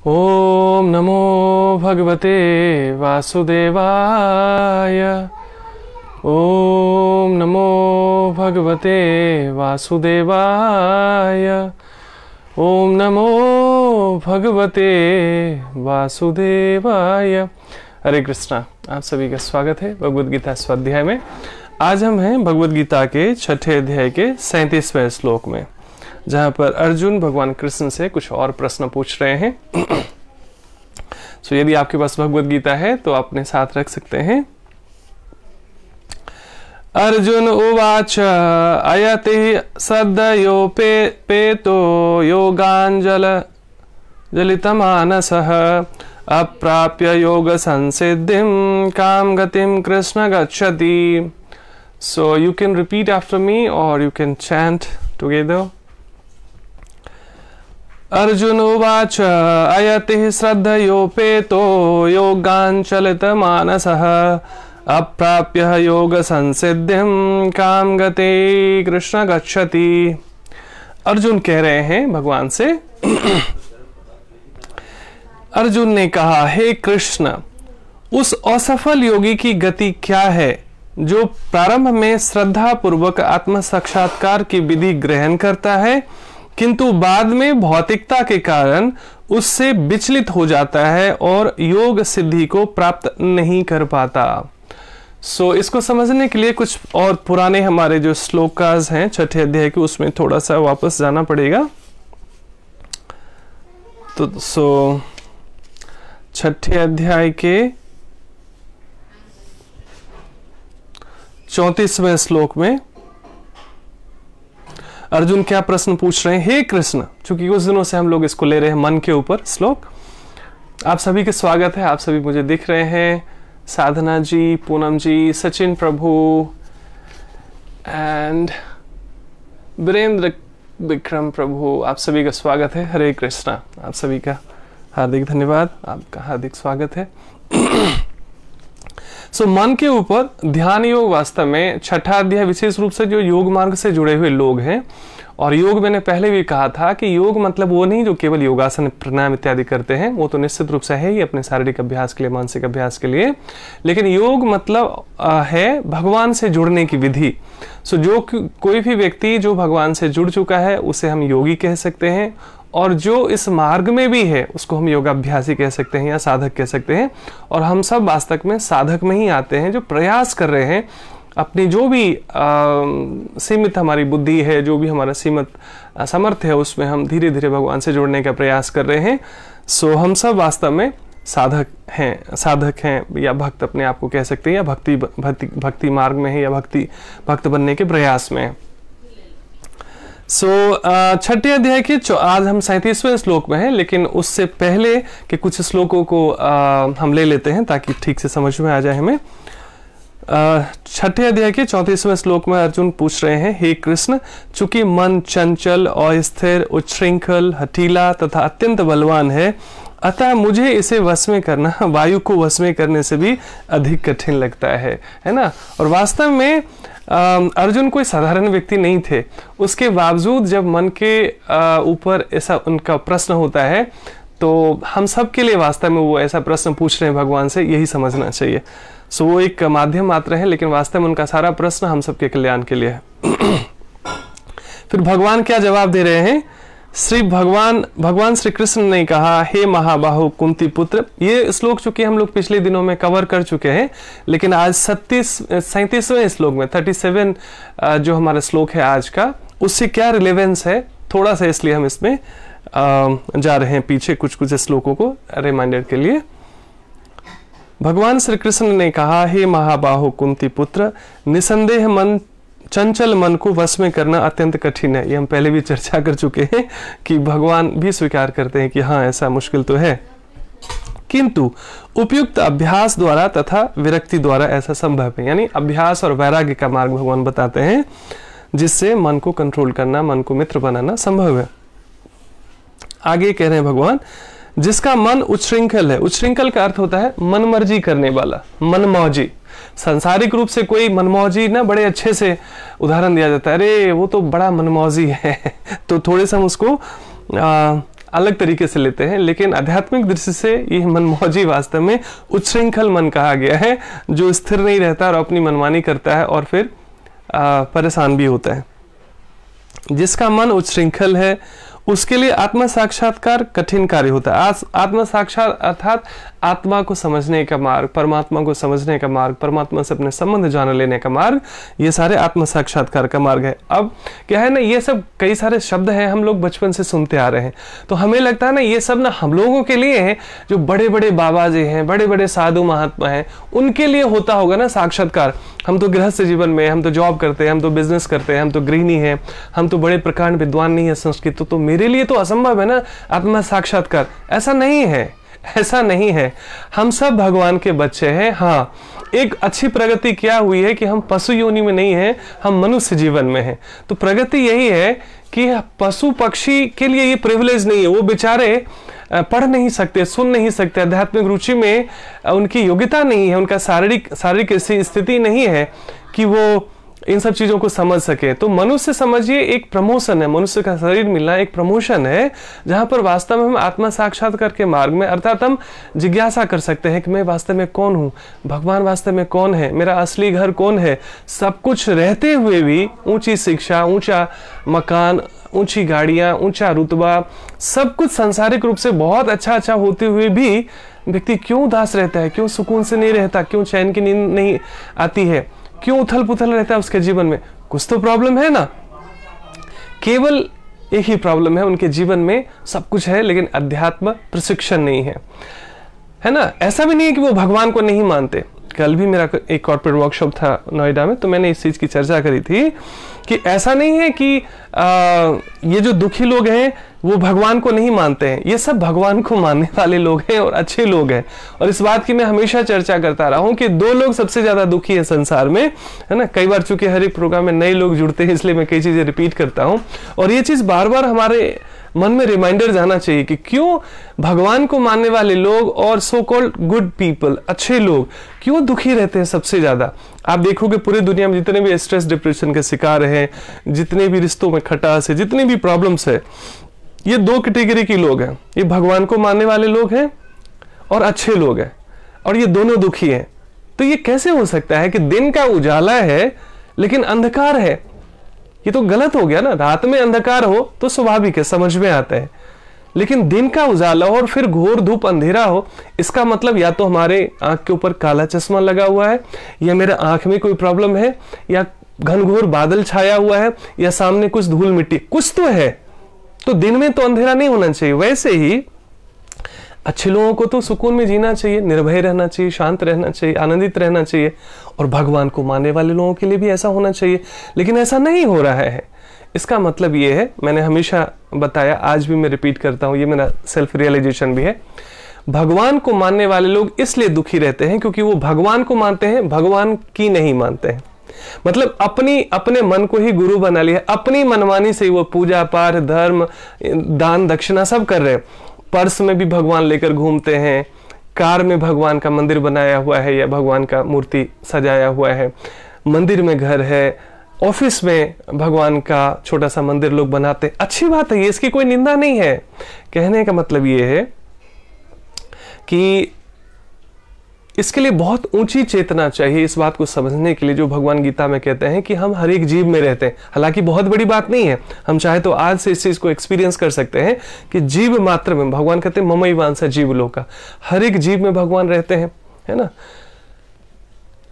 ओम नमो भगवते वासुदेवाय। ओम नमो भगवते वासुदेवाय। ओम नमो भगवते वासुदेवाय। हरे कृष्णा, आप सभी का स्वागत है भगवद गीता स्वाध्याय में। आज हम हैं भगवद गीता के छठे अध्याय के 37वें श्लोक में, जहां पर अर्जुन भगवान कृष्ण से कुछ और प्रश्न पूछ रहे हैं। सो यदि आपके पास भगवद गीता है तो अपने साथ रख सकते हैं। अर्जुन उवाच अयति सद्योपेतो योगांजल जलितमानसः अप्राप्य योग संसिद्धिं काम गतिं कृष्ण गच्छति। So you can repeat after me or you can chant together. Arjun उवाच अयति श्रद्धयोपेतो योगांचलितमानसः अप्राप्य योग संसिद्धिं काम गते कृष्ण गच्छति। अर्जुन कह रहे हैं भगवान से, अर्जुन ने कहा, हे कृष्ण, उस असफल योगी की गति क्या है जो प्रारंभ में श्रद्धा पूर्वक आत्म साक्षात्कार की विधि ग्रहण करता है, किंतु बाद में भौतिकता के कारण उससे विचलित हो जाता है और योग सिद्धि को प्राप्त नहीं कर पाता। इसको समझने के लिए कुछ और पुराने हमारे जो श्लोकास हैं छठे अध्याय के, उसमें थोड़ा सा वापस जाना पड़ेगा। तो छठे अध्याय के 34वें श्लोक में अर्जुन क्या प्रश्न पूछ रहे हैं। हे कृष्ण, चूंकि कुछ दिनों से हम लोग इसको ले रहे हैं मन के ऊपर श्लोक। आप सभी के स्वागत है, आप सभी मुझे दिख रहे हैं। साधना जी, पूनम जी, सचिन प्रभु एंड वीरेंद्र विक्रम प्रभु, आप सभी का स्वागत है। हरे कृष्णा, आप सभी का हार्दिक धन्यवाद, आपका हार्दिक स्वागत है। मन के ऊपर ध्यान योग वास्तव में छठा अध्याय विशेष रूप से जो योग मार्ग से जुड़े हुए लोग हैं। और योग मैंने पहले भी कहा था कि योग मतलब वो नहीं जो केवल योगासन प्राणायाम इत्यादि करते हैं, वो तो निश्चित रूप से है ही अपने शारीरिक अभ्यास के लिए, मानसिक अभ्यास के लिए, लेकिन योग मतलब है भगवान से जुड़ने की विधि। जो कोई भी व्यक्ति जो भगवान से जुड़ चुका है उसे हम योगी कह सकते हैं, और जो इस मार्ग में भी है उसको हम योगाभ्यासी कह सकते हैं या साधक कह सकते हैं। और हम सब वास्तव में साधक में ही आते हैं, जो प्रयास कर रहे हैं अपनी जो भी सीमित हमारी बुद्धि है, जो भी हमारा सीमित सामर्थ्य है, उसमें हम धीरे धीरे भगवान से जुड़ने का प्रयास कर रहे हैं। हम सब वास्तव में साधक हैं या भक्त अपने आप को कह सकते हैं, या भक्ति मार्ग में है, या भक्त बनने के प्रयास में है। छठे अध्याय के आज हम 37वें श्लोक में हैं, लेकिन उससे पहले के कुछ श्लोकों को हम ले लेते हैं ताकि ठीक से समझ में आ जाए हमें। छठे अध्याय के 34वें श्लोक में अर्जुन पूछ रहे हैं, हे कृष्ण, चूंकि मन चंचल, अस्थिर, उच्छृंखल, हठीला तथा अत्यंत बलवान है, अतः मुझे इसे वश में करना वायु को वश में करने से भी अधिक कठिन लगता है ना। और वास्तव में अर्जुन कोई साधारण व्यक्ति नहीं थे। उसके बावजूद जब मन के ऊपर ऐसा उनका प्रश्न होता है, तो हम सब के लिए वास्तव में वो ऐसा प्रश्न पूछ रहे हैं भगवान से, यही समझना चाहिए। वो एक माध्यम मात्र है, लेकिन वास्तव में उनका सारा प्रश्न हम सबके कल्याण के लिए है। फिर भगवान क्या जवाब दे रहे हैं। भगवान श्री कृष्ण ने कहा, हे महाबाहु कुंती पुत्र। ये श्लोक चूंकि हम लोग पिछले दिनों में कवर कर चुके हैं, लेकिन आज 37वें श्लोक में 37 जो हमारा श्लोक है आज का, उससे क्या रिलेवेंस है थोड़ा सा, इसलिए हम इसमें जा रहे हैं पीछे कुछ श्लोकों को रिमाइंडर के लिए। भगवान श्री कृष्ण ने कहा, हे महाबाहु कुंती पुत्र, निसंदेह चंचल मन को वश में करना अत्यंत कठिन है। ये हम पहले भी चर्चा कर चुके हैं कि भगवान भी स्वीकार करते हैं कि हाँ, ऐसा मुश्किल तो है, किंतु उपयुक्त अभ्यास द्वारा तथा विरक्ति द्वारा ऐसा संभव है। यानी अभ्यास और वैराग्य का मार्ग भगवान बताते हैं, जिससे मन को कंट्रोल करना, मन को मित्र बनाना संभव है। आगे कह रहे हैं भगवान, जिसका मन उच्छृंखल है। उच्छृंखल का अर्थ होता है मनमर्जी करने वाला, मनमौजी। सांसारिक रूप से कोई मनमौजी ना बड़े अच्छे से उदाहरण दिया जाता है, अरे वो तो बड़ा मनमौजी है। तो थोड़े से हम उसको अलग तरीके से लेते हैं, लेकिन आध्यात्मिक दृष्टि से ये मनमौजी वास्तव में उच्छृंखल मन कहा गया है, जो स्थिर नहीं रहता और अपनी मनमानी करता है और फिर परेशान भी होता है। जिसका मन उच्छृंखल है उसके लिए आत्मा साक्षात्कार कठिन कार्य होता है। आत्मा साक्षात अर्थात आत्मा को समझने का मार्ग, परमात्मा को समझने का मार्ग, परमात्मा से अपने संबंध जान लेने का मार्ग, ये सारे आत्मा साक्षात्कार का मार्ग है। अब क्या है ना, ये सब कई सारे शब्द हैं हम लोग बचपन से सुनते आ रहे हैं, तो हमें लगता है ना ये सब ना हम लोगों के लिए है, जो बड़े बड़े बाबा जी हैं, बड़े बड़े साधु महात्मा हैं, उनके लिए होता होगा ना साक्षात्कार। हम तो गृहस्थ जीवन में, हम तो जॉब करते हैं, हम तो बिजनेस करते हैं, हम तो गृहिणी हैं, हम तो बड़े प्रकांड विद्वान नहीं है संस्कृत, तो मेरे लिए तो असंभव है ना आत्मा साक्षात्कार। ऐसा नहीं है, ऐसा नहीं है। हम सब भगवान के बच्चे हैं। हाँ, एक अच्छी प्रगति क्या हुई है कि हम पशु योनि में नहीं हैं, हम मनुष्य जीवन में हैं। तो प्रगति यही है कि पशु पक्षी के लिए ये प्रिविलेज नहीं है, वो बेचारे पढ़ नहीं सकते, सुन नहीं सकते, आध्यात्मिक रुचि में उनकी योग्यता नहीं है, उनका शारीरिक ऐसी स्थिति नहीं है कि वो इन सब चीजों को समझ सके। तो मनुष्य समझिए एक प्रमोशन है, मनुष्य का शरीर मिलना एक प्रमोशन है, जहां पर वास्तव में हम आत्मा साक्षात्कार के मार्ग में, अर्थात हम जिज्ञासा कर सकते हैं कि मैं वास्तव में कौन हूं, भगवान वास्तव में कौन है, मेरा असली घर कौन है। सब कुछ रहते हुए भी ऊंची शिक्षा, ऊंचा मकान, ऊंची गाड़ियां, ऊंचा रुतबा, सब कुछ सांसारिक रूप से बहुत अच्छा होते हुए भी व्यक्ति क्यों उदास रहता है, क्यों सुकून से नहीं रहता, क्यों चैन की नींद नहीं आती है, क्यों उथल पुथल रहता है उसके जीवन में? कुछ तो प्रॉब्लम है ना। केवल एक ही प्रॉब्लम है, उनके जीवन में सब कुछ है लेकिन अध्यात्म प्रशिक्षण नहीं है, है ना। ऐसा भी नहीं है कि वो भगवान को नहीं मानते। कल भी मेरा एक कॉर्पोरेट वर्कशॉप था नोएडा में, तो मैंने इस चीज की चर्चा करी थी कि ऐसा नहीं है कि ये जो दुखी लोग हैं वो भगवान को नहीं मानते हैं, ये सब भगवान को मानने वाले लोग हैं और अच्छे लोग हैं। और इस बात की मैं हमेशा चर्चा करता रहा हूं कि दो लोग सबसे ज्यादा दुखी है संसार में, है ना। कई बार चूंकि हर एक प्रोग्राम में नए लोग जुड़ते हैं, इसलिए मैं कई चीजें रिपीट करता हूं, और ये चीज बार बार हमारे मन में रिमाइंडर जाना चाहिए कि क्यों भगवान को मानने वाले लोग और सो कॉल्ड गुड पीपल, अच्छे लोग, क्यों दुखी रहते हैं सबसे ज्यादा। आप देखोगे पूरी दुनिया में जितने भी स्ट्रेस डिप्रेशन के शिकार हैं, जितने भी रिश्तों में खटास है, जितनी भी प्रॉब्लम्स है, ये दो कैटेगरी के लोग हैं। ये भगवान को मानने वाले लोग हैं और अच्छे लोग हैं, और ये दोनों दुखी हैं। तो ये कैसे हो सकता है कि दिन का उजाला है लेकिन अंधकार है? ये तो गलत हो गया ना। रात में अंधकार हो तो स्वाभाविक है, समझ में आता है, लेकिन दिन का उजाला हो और फिर घोर धूप अंधेरा हो, इसका मतलब या तो हमारे आंख के ऊपर काला चश्मा लगा हुआ है, या मेरे आंख में कोई प्रॉब्लम है, या घनघोर बादल छाया हुआ है, या सामने कुछ धूल मिट्टी, कुछ तो है। तो दिन में तो अंधेरा नहीं होना चाहिए। वैसे ही अच्छे लोगों को तो सुकून में जीना चाहिए, निर्भय रहना चाहिए, शांत रहना चाहिए, आनंदित रहना चाहिए, और भगवान को मानने वाले लोगों के लिए भी ऐसा होना चाहिए। लेकिन ऐसा नहीं हो रहा है। इसका मतलब ये है, मैंने हमेशा बताया, आज भी मैं रिपीट करता हूं, ये मेरा सेल्फ रियलाइजेशन भी है, भगवान को मानने वाले लोग इसलिए दुखी रहते हैं क्योंकि वो भगवान को मानते हैं, भगवान की नहीं मानते हैं। मतलब अपने मन को ही गुरु बना लिया, अपनी मनमानी से वो पूजा पाठ, धर्म, दान दक्षिणा सब कर रहे हैं। पर्स में भी भगवान लेकर घूमते हैं, कार में भगवान का मंदिर बनाया हुआ है या भगवान का मूर्ति सजाया हुआ है, मंदिर में घर है, ऑफिस में भगवान का छोटा सा मंदिर लोग बनाते हैं। अच्छी बात है, ये इसकी कोई निंदा नहीं है। कहने का मतलब ये है कि इसके लिए बहुत ऊंची चेतना चाहिए इस बात को समझने के लिए, जो भगवान गीता में कहते हैं कि हम हर एक जीव में रहते हैं। हालांकि बहुत बड़ी बात नहीं है, हम चाहे तो आज से इस चीज को एक्सपीरियंस कर सकते हैं कि जीव मात्र में, भगवान कहते हैं ममैवांसा जीव लोका, हर एक जीव में भगवान रहते हैं, है ना।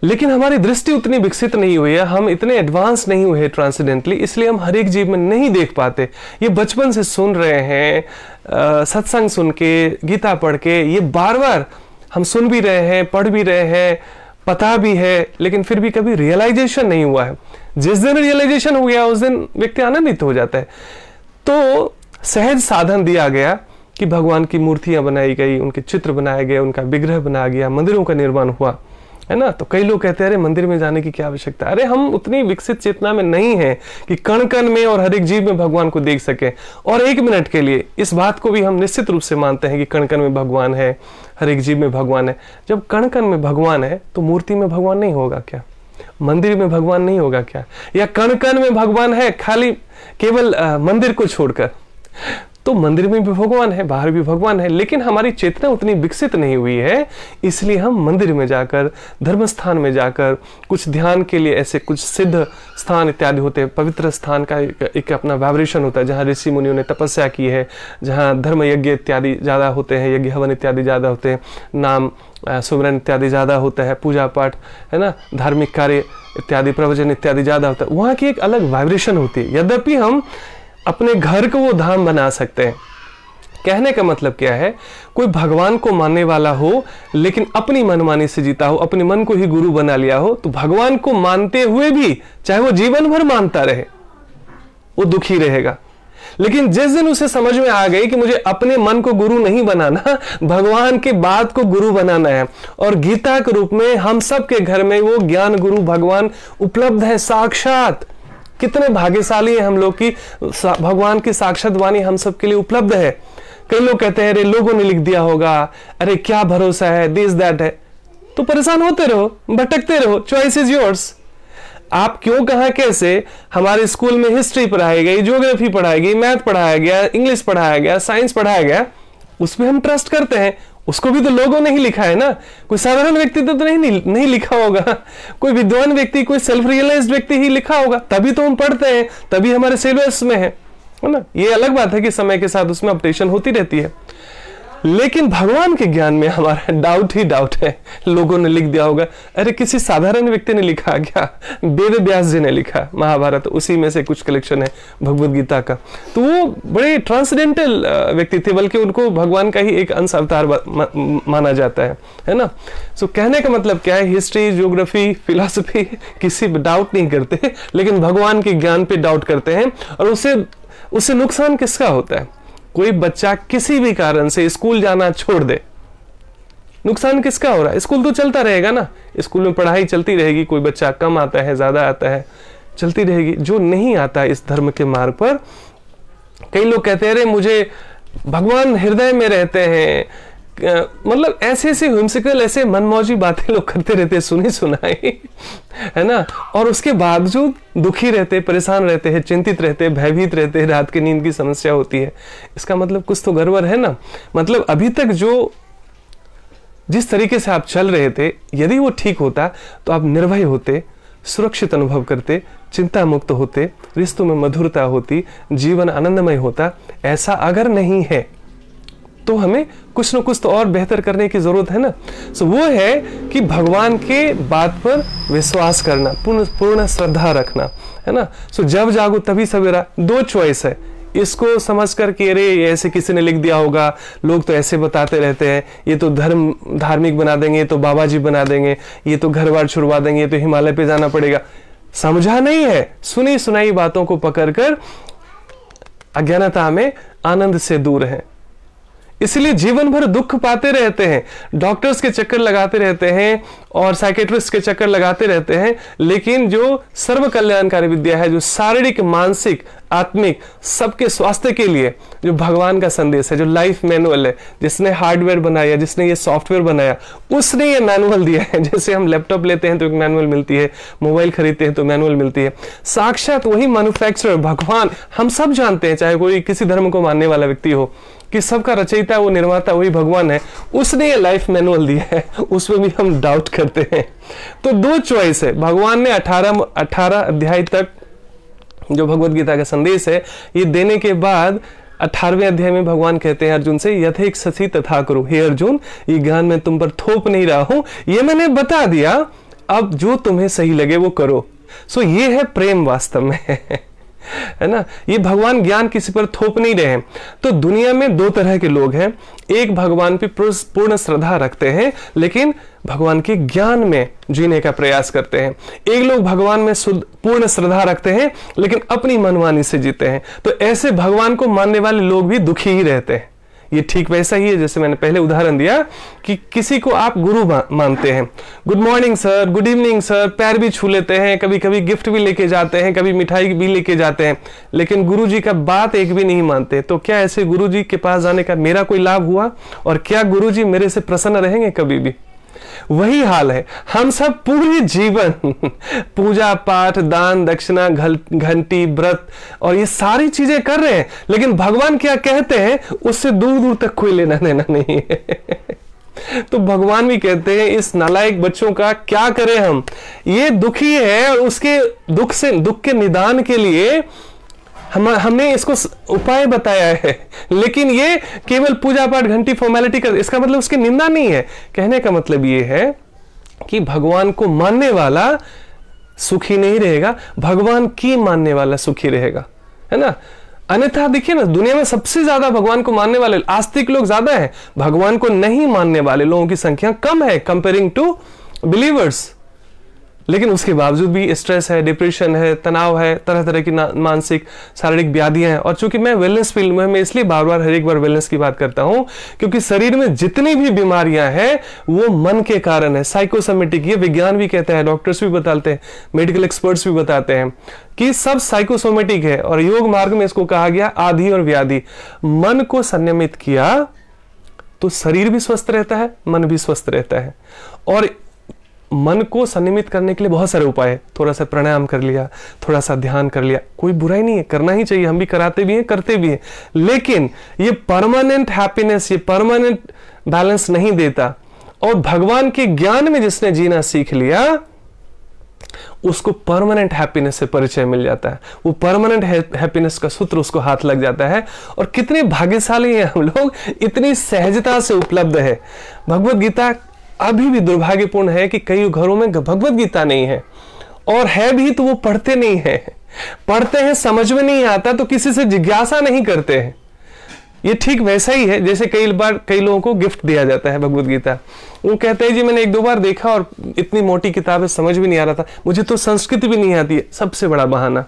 लेकिन हमारी दृष्टि उतनी विकसित नहीं हुई है, हम इतने एडवांस नहीं हुए ट्रांसेंडेंटली, इसलिए हम हर एक जीव में नहीं देख पाते। ये बचपन से सुन रहे हैं, सत्संग सुन के, गीता पढ़ के, ये बार बार हम सुन भी रहे हैं, पढ़ भी रहे हैं, पता भी है, लेकिन फिर भी कभी रियलाइजेशन नहीं हुआ है। जिस दिन रियलाइजेशन हो गया उस दिन व्यक्ति आनंदित हो जाता है। तो सहज साधन दिया गया कि भगवान की मूर्तियां बनाई गई, उनके चित्र बनाए गए, उनका विग्रह बनाया गया, मंदिरों का निर्माण हुआ, है ना। तो कई लोग कहते हैं अरे मंदिर में जाने की क्या आवश्यकता। अरे हम उतनी विकसित चेतना में नहीं है कि कण कण में और हर एक जीव में भगवान को देख सके। और एक मिनट के लिए इस बात को भी हम निश्चित रूप से मानते हैं कि कण कण में भगवान है, हर एक जीव में भगवान है। जब कण कण में भगवान है तो मूर्ति में भगवान नहीं होगा क्या? मंदिर में भगवान नहीं होगा क्या? या कण कण में भगवान है खाली केवल मंदिर को छोड़कर? तो मंदिर में भी भगवान है, बाहर भी भगवान है, लेकिन हमारी चेतना उतनी विकसित नहीं हुई है, इसलिए हम मंदिर में जाकर, धर्म स्थान में जाकर कुछ ध्यान के लिए, ऐसे कुछ सिद्ध स्थान इत्यादि होते हैं, पवित्र स्थान का एक अपना वाइब्रेशन होता है, जहाँ ऋषि मुनियों ने तपस्या की है, जहाँ धर्म यज्ञ इत्यादि ज़्यादा होते हैं, यज्ञ हवन इत्यादि ज़्यादा होते हैं, नाम सुमरन इत्यादि ज़्यादा होता है, पूजा पाठ है ना, धार्मिक कार्य इत्यादि, प्रवचन इत्यादि ज़्यादा होता है, वहाँ की एक अलग वाइब्रेशन होती है। यद्यपि हम अपने घर को वो धाम बना सकते हैं। कहने का मतलब क्या है, कोई भगवान को मानने वाला हो लेकिन अपनी मनमानी से जीता हो, अपने मन को ही गुरु बना लिया हो, तो भगवान को मानते हुए भी चाहे वो जीवन भर मानता रहे, वो दुखी रहेगा। लेकिन जिस दिन उसे समझ में आ गई कि मुझे अपने मन को गुरु नहीं बनाना, भगवान के बात को गुरु बनाना है, और गीता के रूप में हम सब के घर में वो ज्ञान गुरु भगवान उपलब्ध है साक्षात। कितने भाग्यशाली हैं हम लोग की भगवान की साक्षात वाणी हम सब के लिए उपलब्ध है। कई लोग कहते हैं अरे लोगों ने लिख दिया होगा, अरे क्या भरोसा है, दिस दैट है, तो परेशान होते रहो, भटकते रहो, चॉइस इज योर्स। आप क्यों, कहां, कैसे, हमारे स्कूल में हिस्ट्री पढ़ाई गई, ज्योग्राफी पढ़ाई गई, मैथ पढ़ाया गया, इंग्लिश पढ़ाया गया, साइंस पढ़ाया गया, उसमें हम ट्रस्ट करते हैं। उसको भी तो लोगों ने ही लिखा है ना, कोई साधारण व्यक्ति तो नहीं लिखा होगा, कोई विद्वान व्यक्ति, कोई सेल्फ रियलाइज्ड व्यक्ति ही लिखा होगा, तभी तो हम पढ़ते हैं, तभी हमारे सिलेबस में है ना। ये अलग बात है कि समय के साथ उसमें अपडेशन होती रहती है, लेकिन भगवान के ज्ञान में हमारा डाउट ही डाउट है। लोगों ने लिख दिया होगा, अरे किसी साधारण व्यक्ति ने लिखा क्या, वेद व्यास जी ने लिखा महाभारत, उसी में से कुछ कलेक्शन है भगवद गीता का, तो वो बड़े ट्रांसडेंटल व्यक्ति थे, बल्कि उनको भगवान का ही एक अंश अवतार माना जाता है ना। सो कहने का मतलब क्या है, हिस्ट्री, ज्योग्राफी, फिलॉसफी किसी पे डाउट नहीं करते, लेकिन भगवान के ज्ञान पे डाउट करते हैं। और उससे नुकसान किसका होता है, कोई बच्चा किसी भी कारण से स्कूल जाना छोड़ दे, नुकसान किसका हो रहा है, स्कूल तो चलता रहेगा ना, स्कूल में पढ़ाई चलती रहेगी, कोई बच्चा कम आता है, ज्यादा आता है, चलती रहेगी। जो नहीं आता है इस धर्म के मार्ग पर, कई लोग कहते हैं अरे मुझे भगवान हृदय में रहते हैं, मतलब ऐसे ऐसे whimsical, ऐसे मनमौजी बातें लोग करते रहते हैं, सुनी सुनाई है ना, और उसके बावजूद दुखी रहते, परेशान रहते हैं, चिंतित रहते हैं, भयभीत रहते हैं, रात की नींद की समस्या होती है। इसका मतलब कुछ तो गड़बड़ है ना। मतलब अभी तक जो जिस तरीके से आप चल रहे थे, यदि वो ठीक होता तो आप निर्भय होते, सुरक्षित अनुभव करते, चिंता मुक्त होते, रिश्तों में मधुरता होती, जीवन आनंदमय होता। ऐसा अगर नहीं है तो हमें कुछ न कुछ तो और बेहतर करने की जरूरत है ना। सो वो है कि भगवान के बात पर विश्वास करना, पूर्ण श्रद्धा रखना, है ना। सो जब जागो तभी सवेरा, दो चॉइस है। इसको समझ कर के अरे ऐसे किसी ने लिख दिया होगा, लोग तो ऐसे बताते रहते हैं, ये तो धार्मिक बना देंगे, ये तो बाबा जी बना देंगे, ये तो घर बार छुड़वा देंगे, ये तो हिमालय पे जाना पड़ेगा। समझा नहीं है, सुनी सुनाई बातों को पकड़कर अज्ञानता में आनंद से दूर है, इसलिए जीवन भर दुख पाते रहते हैं, डॉक्टर्स के चक्कर लगाते रहते हैं और साइकेट्रिस्ट के चक्कर लगाते रहते हैं। लेकिन जो सर्व कल्याणकारी विद्या है, जो शारीरिक, मानसिक, आत्मिक सबके स्वास्थ्य के लिए जो भगवान का संदेश है, जो लाइफ मैनुअल है, जिसने हार्डवेयर बनाया, जिसने ये सॉफ्टवेयर बनाया, उसने ये मैनुअल दिया है। जैसे हम लैपटॉप लेते हैं तो एक मैनुअल मिलती है, मोबाइल खरीदते हैं तो मैनुअल मिलती है, साक्षात वही मैन्युफैक्चरर भगवान। हम सब जानते हैं, चाहे कोई किसी धर्म को मानने वाला व्यक्ति हो, कि सबका रचयिता, वो निर्माता वही भगवान है, उसने ये लाइफ मैनुअल दिया है, उसमें भी हम डाउट करते हैं। तो दो चॉइस है। भगवान ने 18 अध्याय तक जो भगवद गीता का संदेश है ये देने के बाद 18वें अध्याय में भगवान कहते हैं अर्जुन से, यथेक ससी तथा करो। हे अर्जुन, ये ज्ञान मैं तुम पर थोप नहीं रहा हूं, ये मैंने बता दिया, अब जो तुम्हें सही लगे वो करो। सो ये है प्रेम वास्तव में है ना। ये भगवान ज्ञान किसी पर थोप नहीं रहे हैं। तो दुनिया में दो तरह के लोग हैं, एक भगवान पे पूर्ण श्रद्धा रखते हैं लेकिन भगवान के ज्ञान में जीने का प्रयास करते हैं। एक लोग भगवान में पूर्ण श्रद्धा रखते हैं लेकिन अपनी मनमानी से जीते हैं। तो ऐसे भगवान को मानने वाले लोग भी दुखी ही रहते हैं। ये ठीक वैसा ही है जैसे मैंने पहले उदाहरण दिया कि किसी को आप गुरु मानते हैं, good morning sir, good evening sir, पैर भी छू लेते हैं, कभी कभी गिफ्ट भी लेके जाते हैं, कभी मिठाई भी लेके जाते हैं, लेकिन गुरु जी का बात एक भी नहीं मानते। तो क्या ऐसे गुरु जी के पास जाने का मेरा कोई लाभ हुआ? और क्या गुरु जी मेरे से प्रसन्न रहेंगे कभी भी? वही हाल है। हम सब पूरे जीवन पूजा पाठ, दान दक्षिणा, घंटी, व्रत और ये सारी चीजें कर रहे हैं, लेकिन भगवान क्या कहते हैं उससे दूर दूर तक कोई लेना देना नहीं है। तो भगवान भी कहते हैं इस नालायक बच्चों का क्या करें हम, ये दुखी है और उसके दुख के निदान के लिए हमने इसको उपाय बताया है, लेकिन ये केवल पूजा पाठ घंटी फॉर्मेलिटी कर, इसका मतलब उसकी निंदा नहीं है। कहने का मतलब ये है कि भगवान को मानने वाला सुखी नहीं रहेगा, भगवान की मानने वाला सुखी रहेगा, है ना। अन्यथा देखिए ना, दुनिया में सबसे ज्यादा भगवान को मानने वाले आस्तिक लोग ज्यादा हैं, भगवान को नहीं मानने वाले लोगों की संख्या कम है कंपेयरिंग टू बिलीवर्स। लेकिन उसके बावजूद भी स्ट्रेस है, डिप्रेशन है, तनाव है, तरह तरह की मानसिक शारीरिक व्याधियां हैं। और चूंकि मैं वेलनेस फील्ड में, मैं इसलिए बार बार हर एक बार वेलनेस की बात करता हूं, क्योंकि शरीर में जितनी भी बीमारियां हैं वो मन के कारण है, साइकोसोमेटिक। ये विज्ञान भी कहता है, डॉक्टर्स भी बताते हैं, मेडिकल एक्सपर्ट्स भी बताते हैं कि सब साइकोसोमेटिक है। और योग मार्ग में इसको कहा गया आधि और व्याधि। मन को संयमित किया तो शरीर भी स्वस्थ रहता है, मन भी स्वस्थ रहता है। और मन को संयमित करने के लिए बहुत सारे उपाय है। थोड़ा सा प्राणायाम कर लिया, थोड़ा सा ध्यान कर लिया, कोई बुराई नहीं है, करना ही चाहिए, हम भी कराते भी हैं, करते भी हैं। लेकिन ये परमानेंट हैप्पीनेस, ये परमानेंट बैलेंस नहीं देता। और भगवान के ज्ञान में जिसने जीना सीख लिया उसको परमानेंट हैप्पीनेस से परिचय मिल जाता है, वो परमानेंट हैप्पीनेस का सूत्र उसको हाथ लग जाता है। और कितने भाग्यशाली हैं हम लोग, इतनी सहजता से उपलब्ध है। भगवत गीता अभी भी दुर्भाग्यपूर्ण है कि कई घरों में भगवत गीता नहीं है, और है भी तो वो पढ़ते नहीं है, पढ़ते हैं समझ में नहीं आता तो किसी से जिज्ञासा नहीं करते हैं। ये ठीक वैसा ही है जैसे कई बार कई लोगों को गिफ्ट दिया जाता है भगवत गीता, वो कहते हैं जी मैंने एक दो बार देखा और इतनी मोटी किताब है, समझ भी नहीं आ रहा था, मुझे तो संस्कृत भी नहीं आती है। सबसे बड़ा बहाना।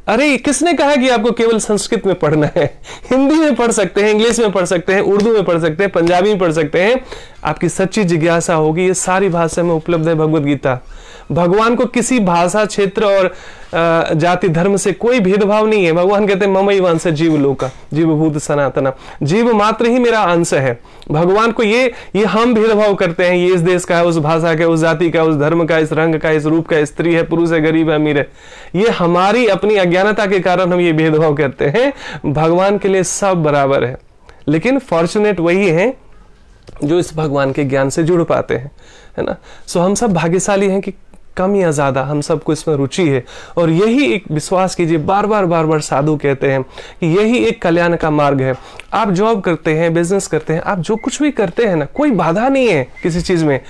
अरे किसने कहा कि आपको केवल संस्कृत में पढ़ना है? हिंदी में पढ़ सकते हैं, इंग्लिश में पढ़ सकते हैं, उर्दू में पढ़ सकते हैं, पंजाबी में पढ़ सकते हैं। आपकी सच्ची जिज्ञासा होगी, ये सारी भाषा में उपलब्ध है भगवत गीता। भगवान को किसी भाषा, क्षेत्र और जाति धर्म से कोई भेदभाव नहीं है। भगवान कहते हैं ममई वंश जीव लोका जीवभूत सनातना, जीव मात्र ही मेरा अंश है। भगवान को ये हम भेदभाव करते हैं, ये इस देश का है, उस भाषा का, उस जाति का, उस धर्म का, इस रंग का, इस रूप का, स्त्री है, पुरुष है, गरीब है, अमीर है। ये हमारी अपनी अज्ञानता के कारण हम ये भेदभाव करते हैं। भगवान के लिए सब बराबर है। लेकिन फॉर्चुनेट वही है जो इस भगवान के ज्ञान से जुड़ पाते हैं, है ना। सो हम सब भाग्यशाली हैं कि कम या ज्यादा हम सबको इसमें रुचि है। और यही एक विश्वास कीजिए, बार बार साधु कहते हैं कि यही एक कल्याण का मार्ग है। आप जॉब करते हैं, बिजनेस करते हैं, आप जो कुछ भी करते हैं ना, कोई बाधा नहीं है किसी चीज में।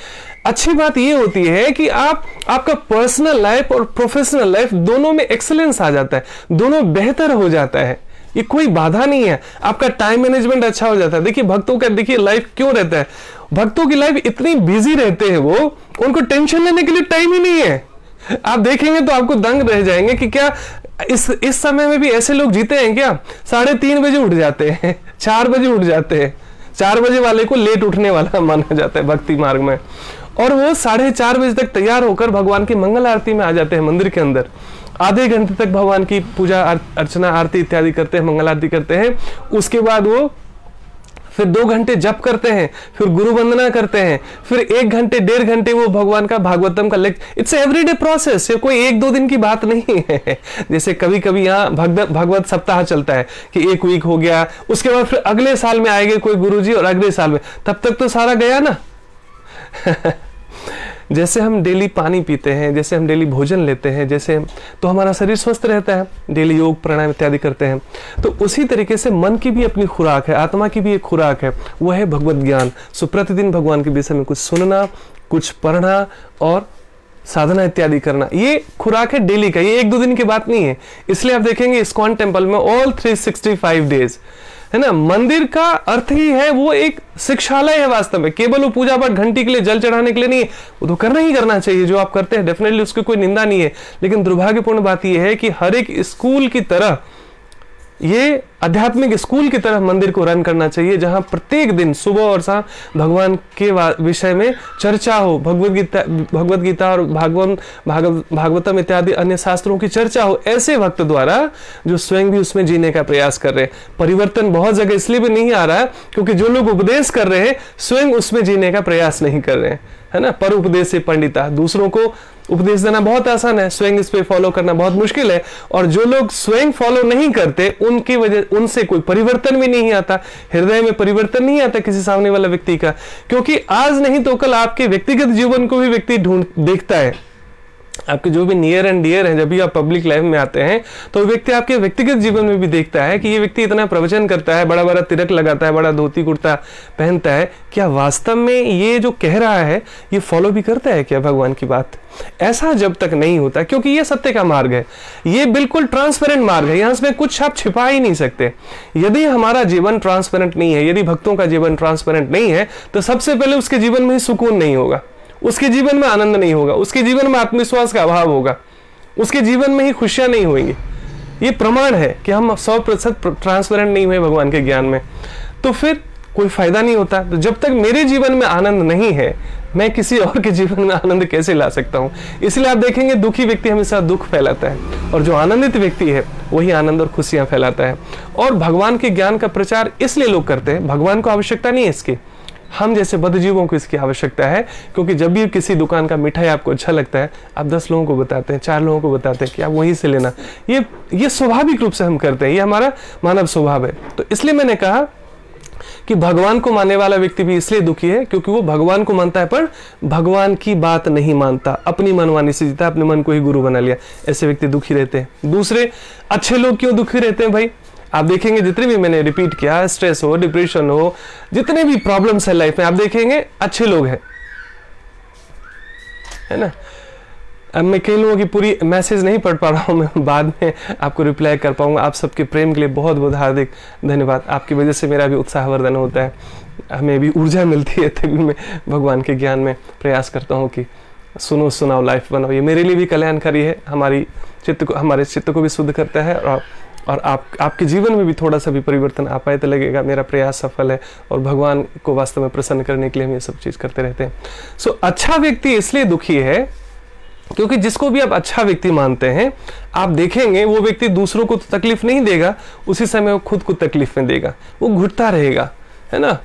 अच्छी बात यह होती है कि आपका पर्सनल लाइफ और प्रोफेशनल लाइफ दोनों में एक्सीलेंस आ जाता है, दोनों बेहतर हो जाता है। ये कोई बाधा नहीं है। आपका टाइम मैनेजमेंट अच्छा हो जाता है। देखिए भक्तों का देखिए लाइफ क्यों रहता है, भक्तों की लाइफ इतनी बिजी रहते हैं, वो उनको टेंशन लेने के लिए टाइम ही नहीं है। आप देखेंगे तो आपको दंग रह जाएंगे कि क्या इस समय में भी ऐसे लोग जीते हैं क्या? 3:30 बजे उठ जाते हैं, 4 बजे उठ जाते हैं। 4 बजे वाले को लेट उठने वाला माना जाता है भक्ति मार्ग में, और वो 4:30 बजे तक तैयार होकर भगवान की मंगल आरती में आ जाते हैं मंदिर के अंदर। आधे घंटे तक भगवान की पूजा अर्चना आरती इत्यादि करते हैं, मंगल आरती करते हैं। उसके बाद वो फिर 2 घंटे जप करते हैं, फिर गुरु वंदना करते हैं, फिर 1 घंटे 1.5 घंटे वो भगवान का भागवतम का लेक्चर। इट्स एवरीडे प्रोसेस, ये कोई 1-2 दिन की बात नहीं है। जैसे कभी कभी यहाँ भगवत सप्ताह चलता है कि 1 वीक हो गया, उसके बाद फिर अगले साल में आएंगे कोई गुरुजी और अगले साल में, तब तक तो सारा गया ना। जैसे हम डेली पानी पीते हैं, जैसे हम डेली भोजन लेते हैं, जैसे तो हमारा शरीर स्वस्थ रहता है, डेली योग प्राणायाम इत्यादि करते हैं, तो उसी तरीके से मन की भी अपनी खुराक है, आत्मा की भी एक खुराक है, वो है भगवत ज्ञान। सो प्रतिदिन भगवान के विषय में कुछ सुनना, कुछ पढ़ना और साधना इत्यादि करना, ये खुराक है डेली का, ये 1-2 दिन की बात नहीं है। इसलिए आप देखेंगे इस्कॉन टेम्पल में ऑल 365 डेज, है ना। मंदिर का अर्थ ही है वो एक शिक्षालय है वास्तव में, केवल वो पूजा पाठ घंटी के लिए जल चढ़ाने के लिए नहीं है। वो तो करना ही करना चाहिए जो आप करते हैं, डेफिनेटली उसकी कोई निंदा नहीं है। लेकिन दुर्भाग्यपूर्ण बात यह है कि हर एक स्कूल की तरह ये आध्यात्मिक स्कूल की तरह मंदिर को रन करना चाहिए, जहां प्रत्येक दिन सुबह और शाम भगवान के विषय में चर्चा हो, भगवत गीता और भागवतम इत्यादि अन्य शास्त्रों की चर्चा हो, ऐसे भक्त द्वारा जो स्वयं भी उसमें जीने का प्रयास कर रहे हैं। परिवर्तन बहुत जगह इसलिए भी नहीं आ रहा है क्योंकि जो लोग उपदेश कर रहे हैं स्वयं उसमें जीने का प्रयास नहीं कर रहे हैं, है ना। पर उपदेश से पंडिता, दूसरों को उपदेश देना बहुत आसान है, स्वयं इस पे फॉलो करना बहुत मुश्किल है। और जो लोग स्वयं फॉलो नहीं करते उनकी वजह, उनसे कोई परिवर्तन भी नहीं आता, हृदय में परिवर्तन नहीं आता किसी सामने वाला व्यक्ति का, क्योंकि आज नहीं तो कल आपके व्यक्तिगत जीवन को भी व्यक्ति देखता है। आपके जो भी नियर एंड डियर हैं, जब भी आप पब्लिक लाइफ में आते हैं तो व्यक्ति आपके व्यक्तिगत जीवन में भी देखता है कि ये व्यक्ति इतना प्रवचन करता है, बड़ा बड़ा तिलक लगाता है, बड़ा धोती कुर्ता पहनता है, क्या वास्तव में ये जो कह रहा है ये फॉलो भी करता है क्या भगवान की बात? ऐसा जब तक नहीं होता, क्योंकि ये सत्य का मार्ग है, ये बिल्कुल ट्रांसपेरेंट मार्ग है, यहाँ से कुछ आप छिपा ही नहीं सकते। यदि हमारा जीवन ट्रांसपेरेंट नहीं है, यदि भक्तों का जीवन ट्रांसपेरेंट नहीं है, तो सबसे पहले उसके जीवन में ही सुकून नहीं होगा, उसके जीवन में आनंद नहीं होगा, उसके जीवन में आत्मविश्वास का अभाव होगा, उसके जीवन में ही खुशियां नहीं होंगी। ये प्रमाण है कि हम 100% ट्रांसपेरेंट नहीं हुए भगवान के ज्ञान में, तो फिर कोई फायदा नहीं होता। तो जब तक मेरे जीवन में आनंद नहीं है, मैं किसी और के जीवन में आनंद कैसे ला सकता हूं? इसलिए आप देखेंगे दुखी व्यक्ति हमेशा दुख फैलाता है, और जो आनंदित व्यक्ति है वही आनंद और खुशियां फैलाता है। और भगवान के ज्ञान का प्रचार इसलिए लोग करते हैं, भगवान को आवश्यकता नहीं है इसकी, हम जैसे बद्धजीवों को इसकी आवश्यकता है। क्योंकि जब भी किसी दुकान का मिठाई आपको अच्छा लगता है, आप 10 लोगों को बताते हैं, 4 लोगों को बताते हैं कि आप वहीं से लेना। ये स्वाभाविक रूप से हम करते हैं, ये हमारा मानव स्वभाव है। तो इसलिए मैंने कहा कि भगवान को मानने वाला व्यक्ति भी इसलिए दुखी है क्योंकि वो भगवान को मानता है पर भगवान की बात नहीं मानता, अपनी मनमानी से जीता, अपने मन को ही गुरु बना लिया। ऐसे व्यक्ति दुखी रहते हैं। दूसरे अच्छे लोग क्यों दुखी रहते हैं भाई? आप देखेंगे जितने भी मैंने रिपीट किया, स्ट्रेस हो, डिप्रेशन हो, जितने भी प्रॉब्लम्स है लाइफ में, आप देखेंगे अच्छे लोग हैं, है ना। अब मैं कई लोगों की पूरी मैसेज नहीं पढ़ पा रहा हूं, मैं बाद में आपको रिप्लाई कर पाऊंगा। आप सबके प्रेम के लिए बहुत बहुत हार्दिक धन्यवाद। आपकी वजह से मेरा भी उत्साहवर्धन होता है, हमें भी ऊर्जा मिलती है, तभी मैं भगवान के ज्ञान में प्रयास करता हूँ कि सुनो सुनाओ लाइफ बनाओ। ये मेरे लिए भी कल्याणकारी है, हमारे चित्त को भी शुद्ध करता है, और आपके जीवन में भी थोड़ा सा भी परिवर्तन आ पाए तो लगेगा मेरा प्रयास सफल है, और भगवान को वास्तव में प्रसन्न करने के लिए हम ये सब चीज करते रहते हैं। सो अच्छा व्यक्ति इसलिए दुखी है क्योंकि जिसको भी आप अच्छा व्यक्ति मानते हैं, आप देखेंगे वो व्यक्ति दूसरों को तो तकलीफ नहीं देगा, उसी समय वो खुद को तकलीफ में देगा, वो घुटता रहेगा, है ना।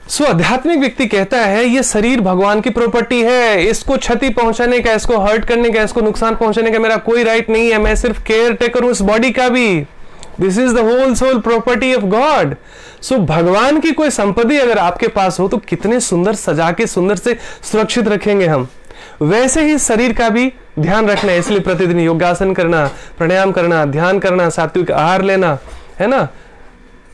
सो आध्यात्मिक व्यक्ति कहता है ये शरीर भगवान की प्रॉपर्टी है, इसको क्षति पहुंचाने का, इसको हर्ट करने का, इसको नुकसान पहुंचाने का मेरा कोई राइट नहीं है, मैं सिर्फ केयर टेकर हूं इस बॉडी का भी। This is the whole soul property of God. So भगवान की कोई संपत्ति अगर आपके पास हो तो कितने सुंदर सजा के सुंदर से सुरक्षित रखेंगे हम। वैसे ही शरीर का भी ध्यान रखना है, इसलिए प्रतिदिन योगासन करना, प्राणायाम करना, ध्यान करना, सात्विक आहार लेना, है ना,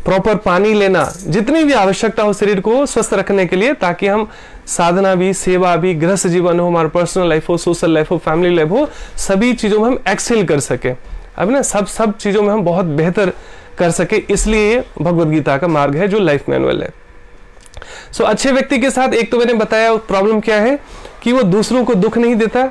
प्रॉपर पानी लेना, जितनी भी आवश्यकता हो शरीर को स्वस्थ रखने के लिए, ताकि हम साधना भी, सेवा भी, गृहस्थ जीवन हो, हमारा पर्सनल लाइफ हो, सोशल लाइफ हो, फैमिली लाइफ हो, सभी चीजों में हम एक्सेल कर सके। अब ना सब चीजों में हम बहुत बेहतर कर सके, इसलिए भगवत गीता का मार्ग है जो लाइफ मैनुअल है। सो अच्छे व्यक्ति के साथ एक तो मैंने बताया प्रॉब्लम क्या है कि वो दूसरों को दुख नहीं देता,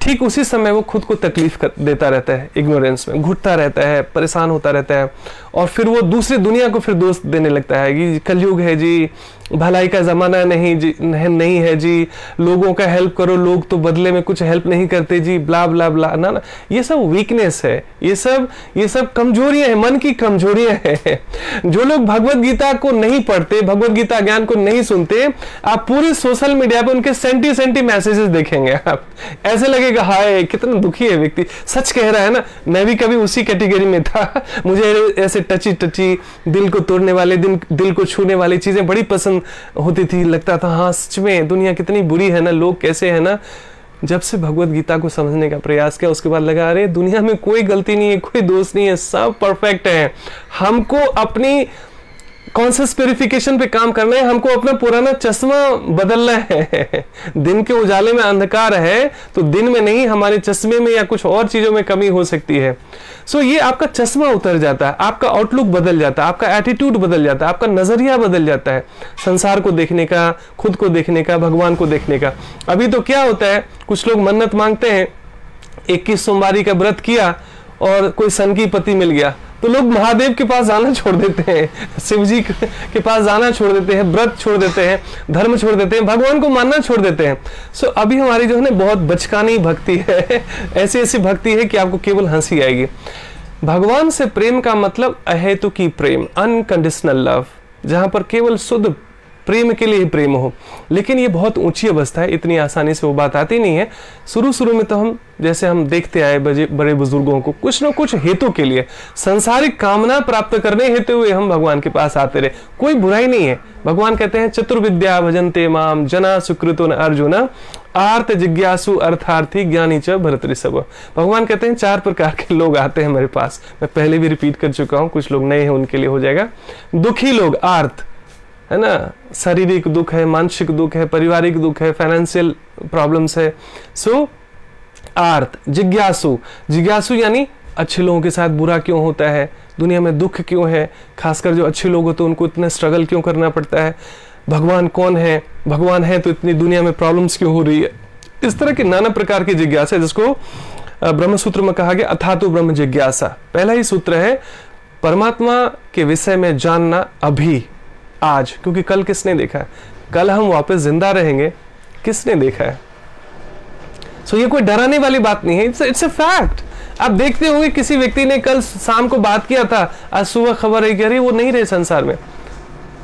ठीक उसी समय वो खुद को तकलीफ देता रहता है, इग्नोरेंस में घुटता रहता है, परेशान होता रहता है, और फिर वो दूसरी दुनिया को फिर दोष देने लगता है कि कलयुग है जी, भलाई का जमाना नहीं है जी, लोगों का हेल्प करो, लोग तो बदले में कुछ हेल्प नहीं करते जी, ब्ला ब्ला ब्ला ना। ये सब वीकनेस है, ये सब कमजोरियां हैं, मन की कमजोरियां हैं। जो लोग भगवत गीता को नहीं पढ़ते, भगवत गीता ज्ञान को नहीं सुनते, आप पूरी सोशल मीडिया पे उनके सेंटी मैसेजेस देखेंगे, आप ऐसे लगेगा हाय कितना दुखी है व्यक्ति, सच कह रहा है ना। मैं भी कभी उसी कैटेगरी में था, मुझे ऐसे टची दिल को तोड़ने वाले, दिल को छूने वाली चीजें बड़ी पसंद होती थी, लगता था हाँ सच में दुनिया कितनी बुरी है ना, लोग कैसे है ना। जब से भगवत गीता को समझने का प्रयास किया उसके बाद लगा अरे दुनिया में कोई गलती नहीं है, कोई दोष नहीं है, सब परफेक्ट है। हमको अपनी कॉन्शियस प्यूरिफिकेशन पे काम करना है, हमको अपना पुराना चश्मा बदलना है। दिन के उजाले में अंधकार है तो दिन में नहीं, हमारे चश्मे में या कुछ और चीजों में कमी हो सकती है। सो ये आपका चश्मा उतर जाता है, आपका आउटलुक बदल जाता है, आपका एटीट्यूड बदल जाता है, आपका नजरिया बदल जाता है संसार को देखने का, खुद को देखने का, भगवान को देखने का। अभी तो क्या होता है, कुछ लोग मन्नत मांगते हैं, 21 सोमवारी का व्रत किया और कोई सन की पति मिल गया तो लोग महादेव के पास जाना छोड़ देते हैं, शिव जी के पास जाना छोड़ देते हैं, व्रत छोड़ देते हैं, धर्म छोड़ देते हैं, भगवान को मानना छोड़ देते हैं। सो अभी हमारी जो है ना बहुत बचकानी भक्ति है, ऐसी ऐसी भक्ति है कि आपको केवल हंसी आएगी। भगवान से प्रेम का मतलब अहेतुकी प्रेम, अनकंडीशनल लव, जहां पर केवल शुद्ध प्रेम के लिए ही प्रेम हो। लेकिन ये बहुत ऊंची अवस्था है, इतनी आसानी से वो बात आती नहीं है। शुरू में तो हम जैसे हम देखते आए बड़े बुजुर्गों को, कुछ ना कुछ हेतु के लिए, सांसारिक कामना प्राप्त करने हेतु हुए हम भगवान के पास आते रहे। कोई बुराई नहीं है। भगवान कहते हैं चतुर्विद्या भजन्ते माम जना सुकृतो न अर्जुन आर्त जिज्ञासु अर्थार्थी ज्ञानी च भरतऋषभ। भगवान कहते हैं 4 प्रकार के लोग आते हैं मेरे पास। मैं पहले भी रिपीट कर चुका हूं, कुछ लोग नए हैं उनके लिए हो जाएगा। दुखी लोग, आर्त है ना, शारीरिक दुख है, मानसिक दुख है, पारिवारिक दुख है, फाइनेंशियल प्रॉब्लम्स है। सो आर्त। जिज्ञासु, जिज्ञासु यानी अच्छे लोगों के साथ बुरा क्यों होता है, दुनिया में दुख क्यों है, खासकर जो अच्छे लोग होते हैं उनको इतना स्ट्रगल क्यों करना पड़ता है, भगवान कौन है, भगवान है तो इतनी दुनिया में प्रॉब्लम्स क्यों हो रही है। इस तरह के नाना प्रकार की जिज्ञासा है, जिसको ब्रह्मसूत्र में कहा गया अथातु ब्रह्म जिज्ञासा। पहला ही सूत्र है परमात्मा के विषय में जानना अभी, आज, क्योंकि कल किसने देखा है, कल हम वापस जिंदा रहेंगे, किसने देखा है। सो ये कोई डराने वाली बात नहीं है, इट्स अ फैक्ट। आप देखते होंगे किसी व्यक्ति ने कल शाम को बात किया था, आज सुबह खबर है कि अरे वो नहीं रहे संसार में।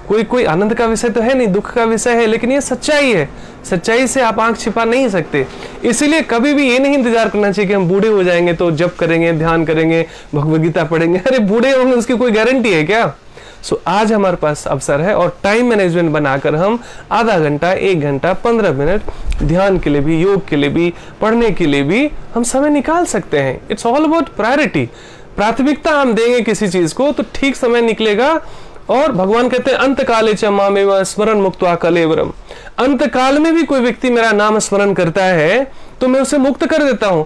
कोई आनंद का विषय तो है नहीं, दुख का विषय है, लेकिन ये सच्चाई है। सच्चाई से आप आंख छिपा नहीं सकते। इसीलिए कभी भी ये नहीं इंतजार करना चाहिए कि हम बूढ़े हो जाएंगे तो जप करेंगे, ध्यान करेंगे, भगवद गीता पढ़ेंगे। अरे बूढ़े होंगे उसकी कोई गारंटी है क्या। सो आज हमारे पास अवसर है और टाइम मैनेजमेंट बनाकर हम आधा घंटा, 1 घंटा, 15 मिनट ध्यान के लिए भी, योग के लिए भी, पढ़ने के लिए भी हम समय निकाल सकते हैं। It's all about priority. प्राथमिकता हम देंगे किसी चीज को तो ठीक समय निकलेगा। और भगवान कहते हैं अंत काले च मामेव स्मरण मुक्त्वा कलेवरम। अंत काल में भी कोई व्यक्ति मेरा नाम स्मरण करता है तो मैं उसे मुक्त कर देता हूं।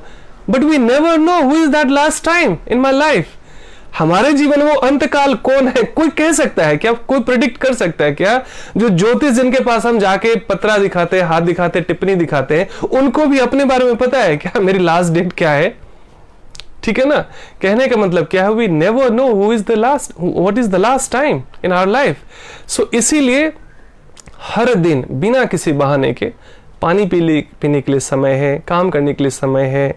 But we never know who is that last time in my life. हमारे जीवन में वो अंतकाल कौन है, कोई कह सकता है क्या, कोई प्रेडिक्ट कर सकता है क्या। जो ज्योतिष जिनके पास हम जाके पत्रा दिखाते हैं, हाथ दिखाते, टिप्पणी दिखाते हैं, उनको भी अपने बारे में पता है क्या मेरी लास्ट डेट क्या है। ठीक है ना, कहने का मतलब क्या है, we never know who is the last, what is the last time in our life. So इसीलिए हर दिन बिना किसी बहाने के पानी पीने के लिए समय है, काम करने के लिए समय है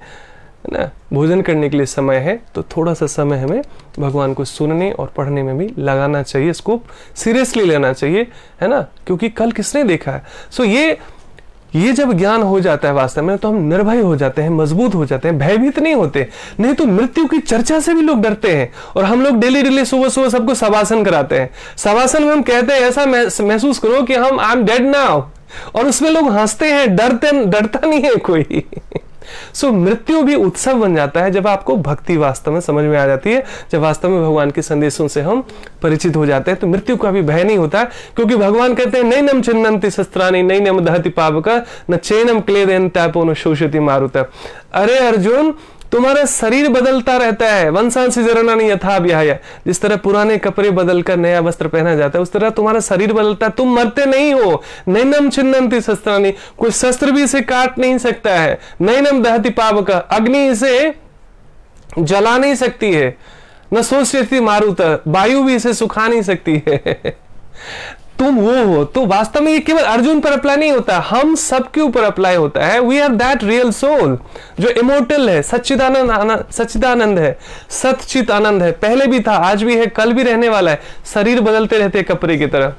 ना, भोजन करने के लिए समय है, तो थोड़ा सा समय हमें भगवान को सुनने और पढ़ने में भी लगाना चाहिए। इसको सीरियसली लेना चाहिए, है ना, क्योंकि कल किसने देखा है। सो ये जब ज्ञान हो जाता है वास्तव में तो हम निर्भय हो जाते हैं, मजबूत हो जाते हैं, भयभीत नहीं होते। नहीं तो मृत्यु की चर्चा से भी लोग डरते हैं। और हम लोग डेली सुबह सुबह सबको शवासन कराते हैं। शवासन में हम कहते हैं ऐसा महसूस करो कि हम आई एम डेड नाउ, और उसमें लोग हंसते हैं, डरता नहीं है कोई। सो मृत्यु भी उत्सव बन जाता है जब आपको भक्ति वास्तव में समझ में आ जाती है, जब वास्तव में भगवान के संदेशों से हम परिचित हो जाते हैं, तो मृत्यु का भी भय नहीं होता। क्योंकि भगवान कहते हैं नैनम छिन्नन्ति शस्त्राणि नैनम दहति पावका न चैनम क्लेदयन् तापो न शोषयति मारुतः। अरे अर्जुन, तुम्हारा शरीर बदलता रहता है, वंशांसि जरणानि यथा व्याह्य। जिस तरह पुराने कपड़े बदलकर नया वस्त्र पहना जाता है, उस तरह तुम्हारा शरीर बदलता है, तुम मरते नहीं हो। नैनम छिन्नन्ति शस्त्राणि, कोई शस्त्र भी इसे काट नहीं सकता है। नैनम दहति पावक, अग्नि इसे जला नहीं सकती है। न शोषयति मारुतः, वायु भी इसे सुखा नहीं सकती है। तुम वो हो। तो वास्तव में ये केवल अर्जुन पर अप्लाई नहीं होता, हम सबके ऊपर अप्लाई होता है। We are that real soul जो इमोर्टल है, सच्चिदानंद है, सच्चित आनंद है। पहले भी था, आज भी है, कल भी रहने वाला है। शरीर बदलते रहते हैं कपड़े की तरह,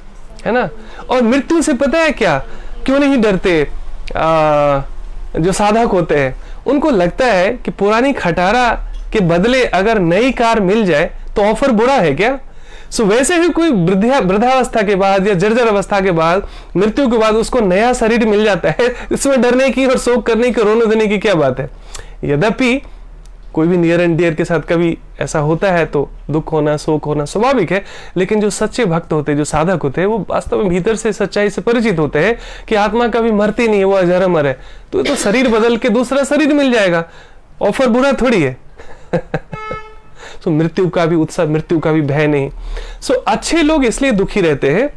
है ना। और मृत्यु से पता है क्या, क्यों नहीं डरते जो साधक होते हैं, उनको लगता है कि पुरानी खटारा के बदले अगर नई कार मिल जाए तो ऑफर बुरा है क्या। सो वैसे ही कोई वृद्धावस्था के बाद या जर्जर अवस्था के बाद, मृत्यु के बाद उसको नया शरीर मिल जाता है, इसमें डरने की और शोक करने की, रोने देने की क्या बात है। यद्यपि कोई भी नियर एंड डियर के साथ कभी ऐसा होता है तो दुख होना, शोक होना स्वाभाविक है। लेकिन जो सच्चे भक्त होते हैं, जो साधक होते हैं, वो वास्तव में भीतर से सच्चाई से परिचित होते हैं कि आत्मा कभी मरती नहीं है, वो अजर अमर है। तो शरीर बदल के दूसरा शरीर मिल जाएगा, ऑफर बुरा थोड़ी है। सो मृत्यु का भी उत्साह, मृत्यु का भी भय नहीं। सो अच्छे लोग इसलिए दुखी रहते हैं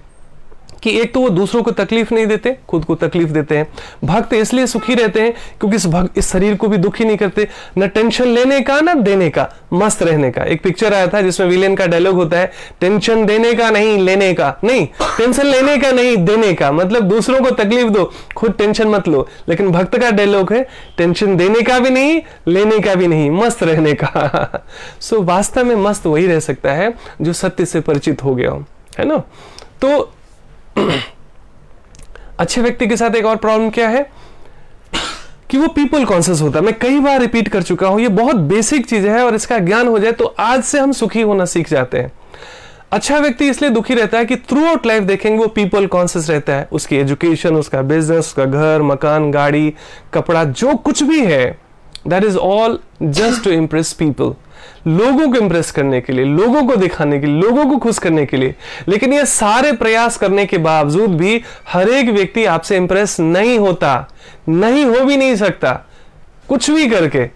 कि एक तो वो दूसरों को तकलीफ नहीं देते, खुद को तकलीफ देते हैं। भक्त इसलिए सुखी रहते हैं क्योंकि इस शरीर को भी दुखी नहीं करते, न टेंशन लेने का न देने का, मस्त रहने का। एक पिक्चर आया था जिसमें विलेन का डायलॉग होता है, टेंशन देने का नहीं लेने का, नहीं टेंशन लेने का नहीं देने का, मतलब दूसरों को तकलीफ दो, खुद टेंशन मत लो। लेकिन भक्त का डायलॉग है टेंशन देने का भी नहीं लेने का भी नहीं, मस्त रहने का। सो वास्तव में मस्त वही रह सकता है जो सत्य से परिचित हो गया हो, है ना। तो अच्छे व्यक्ति के साथ एक और प्रॉब्लम क्या है कि वो पीपल कॉन्शियस होता है। मैं कई बार रिपीट कर चुका हूं, ये बहुत बेसिक चीज है और इसका ज्ञान हो जाए तो आज से हम सुखी होना सीख जाते हैं। अच्छा व्यक्ति इसलिए दुखी रहता है कि थ्रू आउट लाइफ देखेंगे वो पीपल कॉन्शियस रहता है। उसकी एजुकेशन, उसका बिजनेस, उसका घर, मकान, गाड़ी, कपड़ा, जो कुछ भी है, that is all just to impress people, लोगों को इंप्रेस करने के लिए, लोगों को दिखाने के लिए, लोगों को खुश करने के लिए। लेकिन ये सारे प्रयास करने के बावजूद भी हर एक व्यक्ति आपसे इंप्रेस नहीं होता, नहीं हो भी नहीं सकता। कुछ भी करके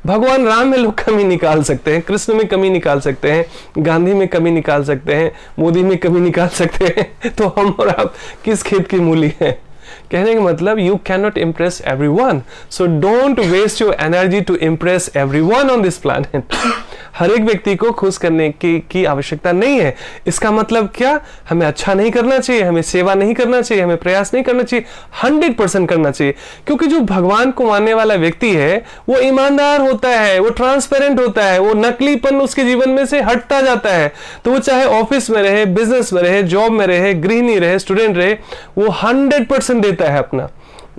भगवान राम में लोग कमी निकाल सकते हैं, कृष्ण में कमी निकाल सकते हैं, गांधी में कमी निकाल सकते हैं, मोदी में कमी निकाल सकते हैं, तो हम और आप किस खेत की मूली हैं। कहने का मतलब you can not impress everyone, so don't waste your energy to impress everyone on this planet. हर एक व्यक्ति को खुश करने की आवश्यकता नहीं है। इसका मतलब क्या, हमें अच्छा नहीं करना चाहिए, हमें सेवा नहीं करना चाहिए, हमें प्रयास नहीं करना चाहिए, 100% करना चाहिए। क्योंकि जो भगवान को मानने वाला व्यक्ति है वो ईमानदार होता है, वो ट्रांसपेरेंट होता है, वो नकलीपन उसके जीवन में से हटता जाता है। तो वो चाहे ऑफिस में रहे, बिजनेस में रहे, जॉब में रहे, गृहिणी रहे, स्टूडेंट रहे, वो 100% देता है अपना।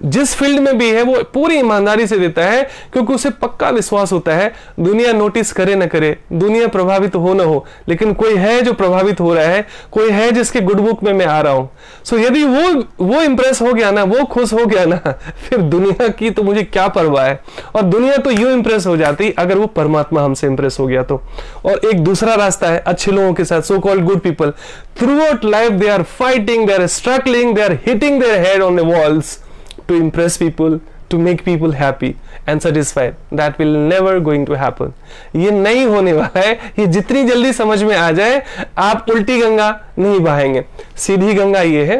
जिस फील्ड में भी है वो पूरी ईमानदारी से देता है, क्योंकि उसे पक्का विश्वास होता है दुनिया नोटिस करे न करे, दुनिया प्रभावित हो न हो, लेकिन कोई है जो प्रभावित हो रहा है, कोई है जिसके गुड बुक में मैं आ रहा हूं। सो यदि वो इंप्रेस हो गया ना, वो खुश हो गया ना, फिर दुनिया की तो मुझे क्या परवाह है। और दुनिया तो यूं इंप्रेस हो जाती अगर वो परमात्मा हमसे इंप्रेस हो गया तो। और एक दूसरा रास्ता है अच्छे लोगों के साथ, so called good people, throughout life they are fighting, they are struggling, they are hitting their head on the walls to impress people, to make people happy and satisfied. That will never going to happen. ये नहीं होने वाला है। ये जितनी जल्दी समझ में आ जाए, आप उल्टी गंगा नहीं बहाएंगे। सीधी गंगा ये है,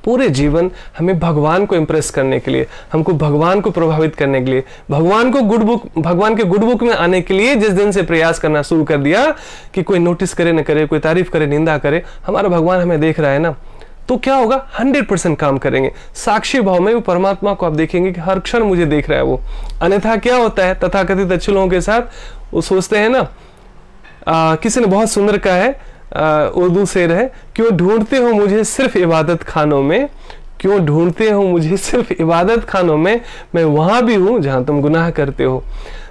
पूरे जीवन हमें भगवान को इंप्रेस करने के लिए, हमको भगवान को प्रभावित करने के लिए, भगवान के गुड बुक में आने के लिए जिस दिन से प्रयास करना शुरू कर दिया कि कोई नोटिस करे न करे, कोई तारीफ करे निंदा करे, हमारा भगवान हमें देख रहा है ना, तो क्या होगा, 100% काम करेंगे। साक्षी भाव में वो परमात्मा को आप देखेंगे कि हर क्षण मुझे देख रहा है वो। अन्यथा क्या होता है तथाकथित अच्छे लोगों के साथ, वो सोचते हैं ना, किसी ने बहुत सुंदर कहा है, उर्दू शेर है, क्यों ढूंढते हो मुझे सिर्फ इबादत खानों में, क्यों ढूंढते हो मुझे सिर्फ इबादत खानों में, मैं वहां भी हूं जहां तुम गुनाह करते हो।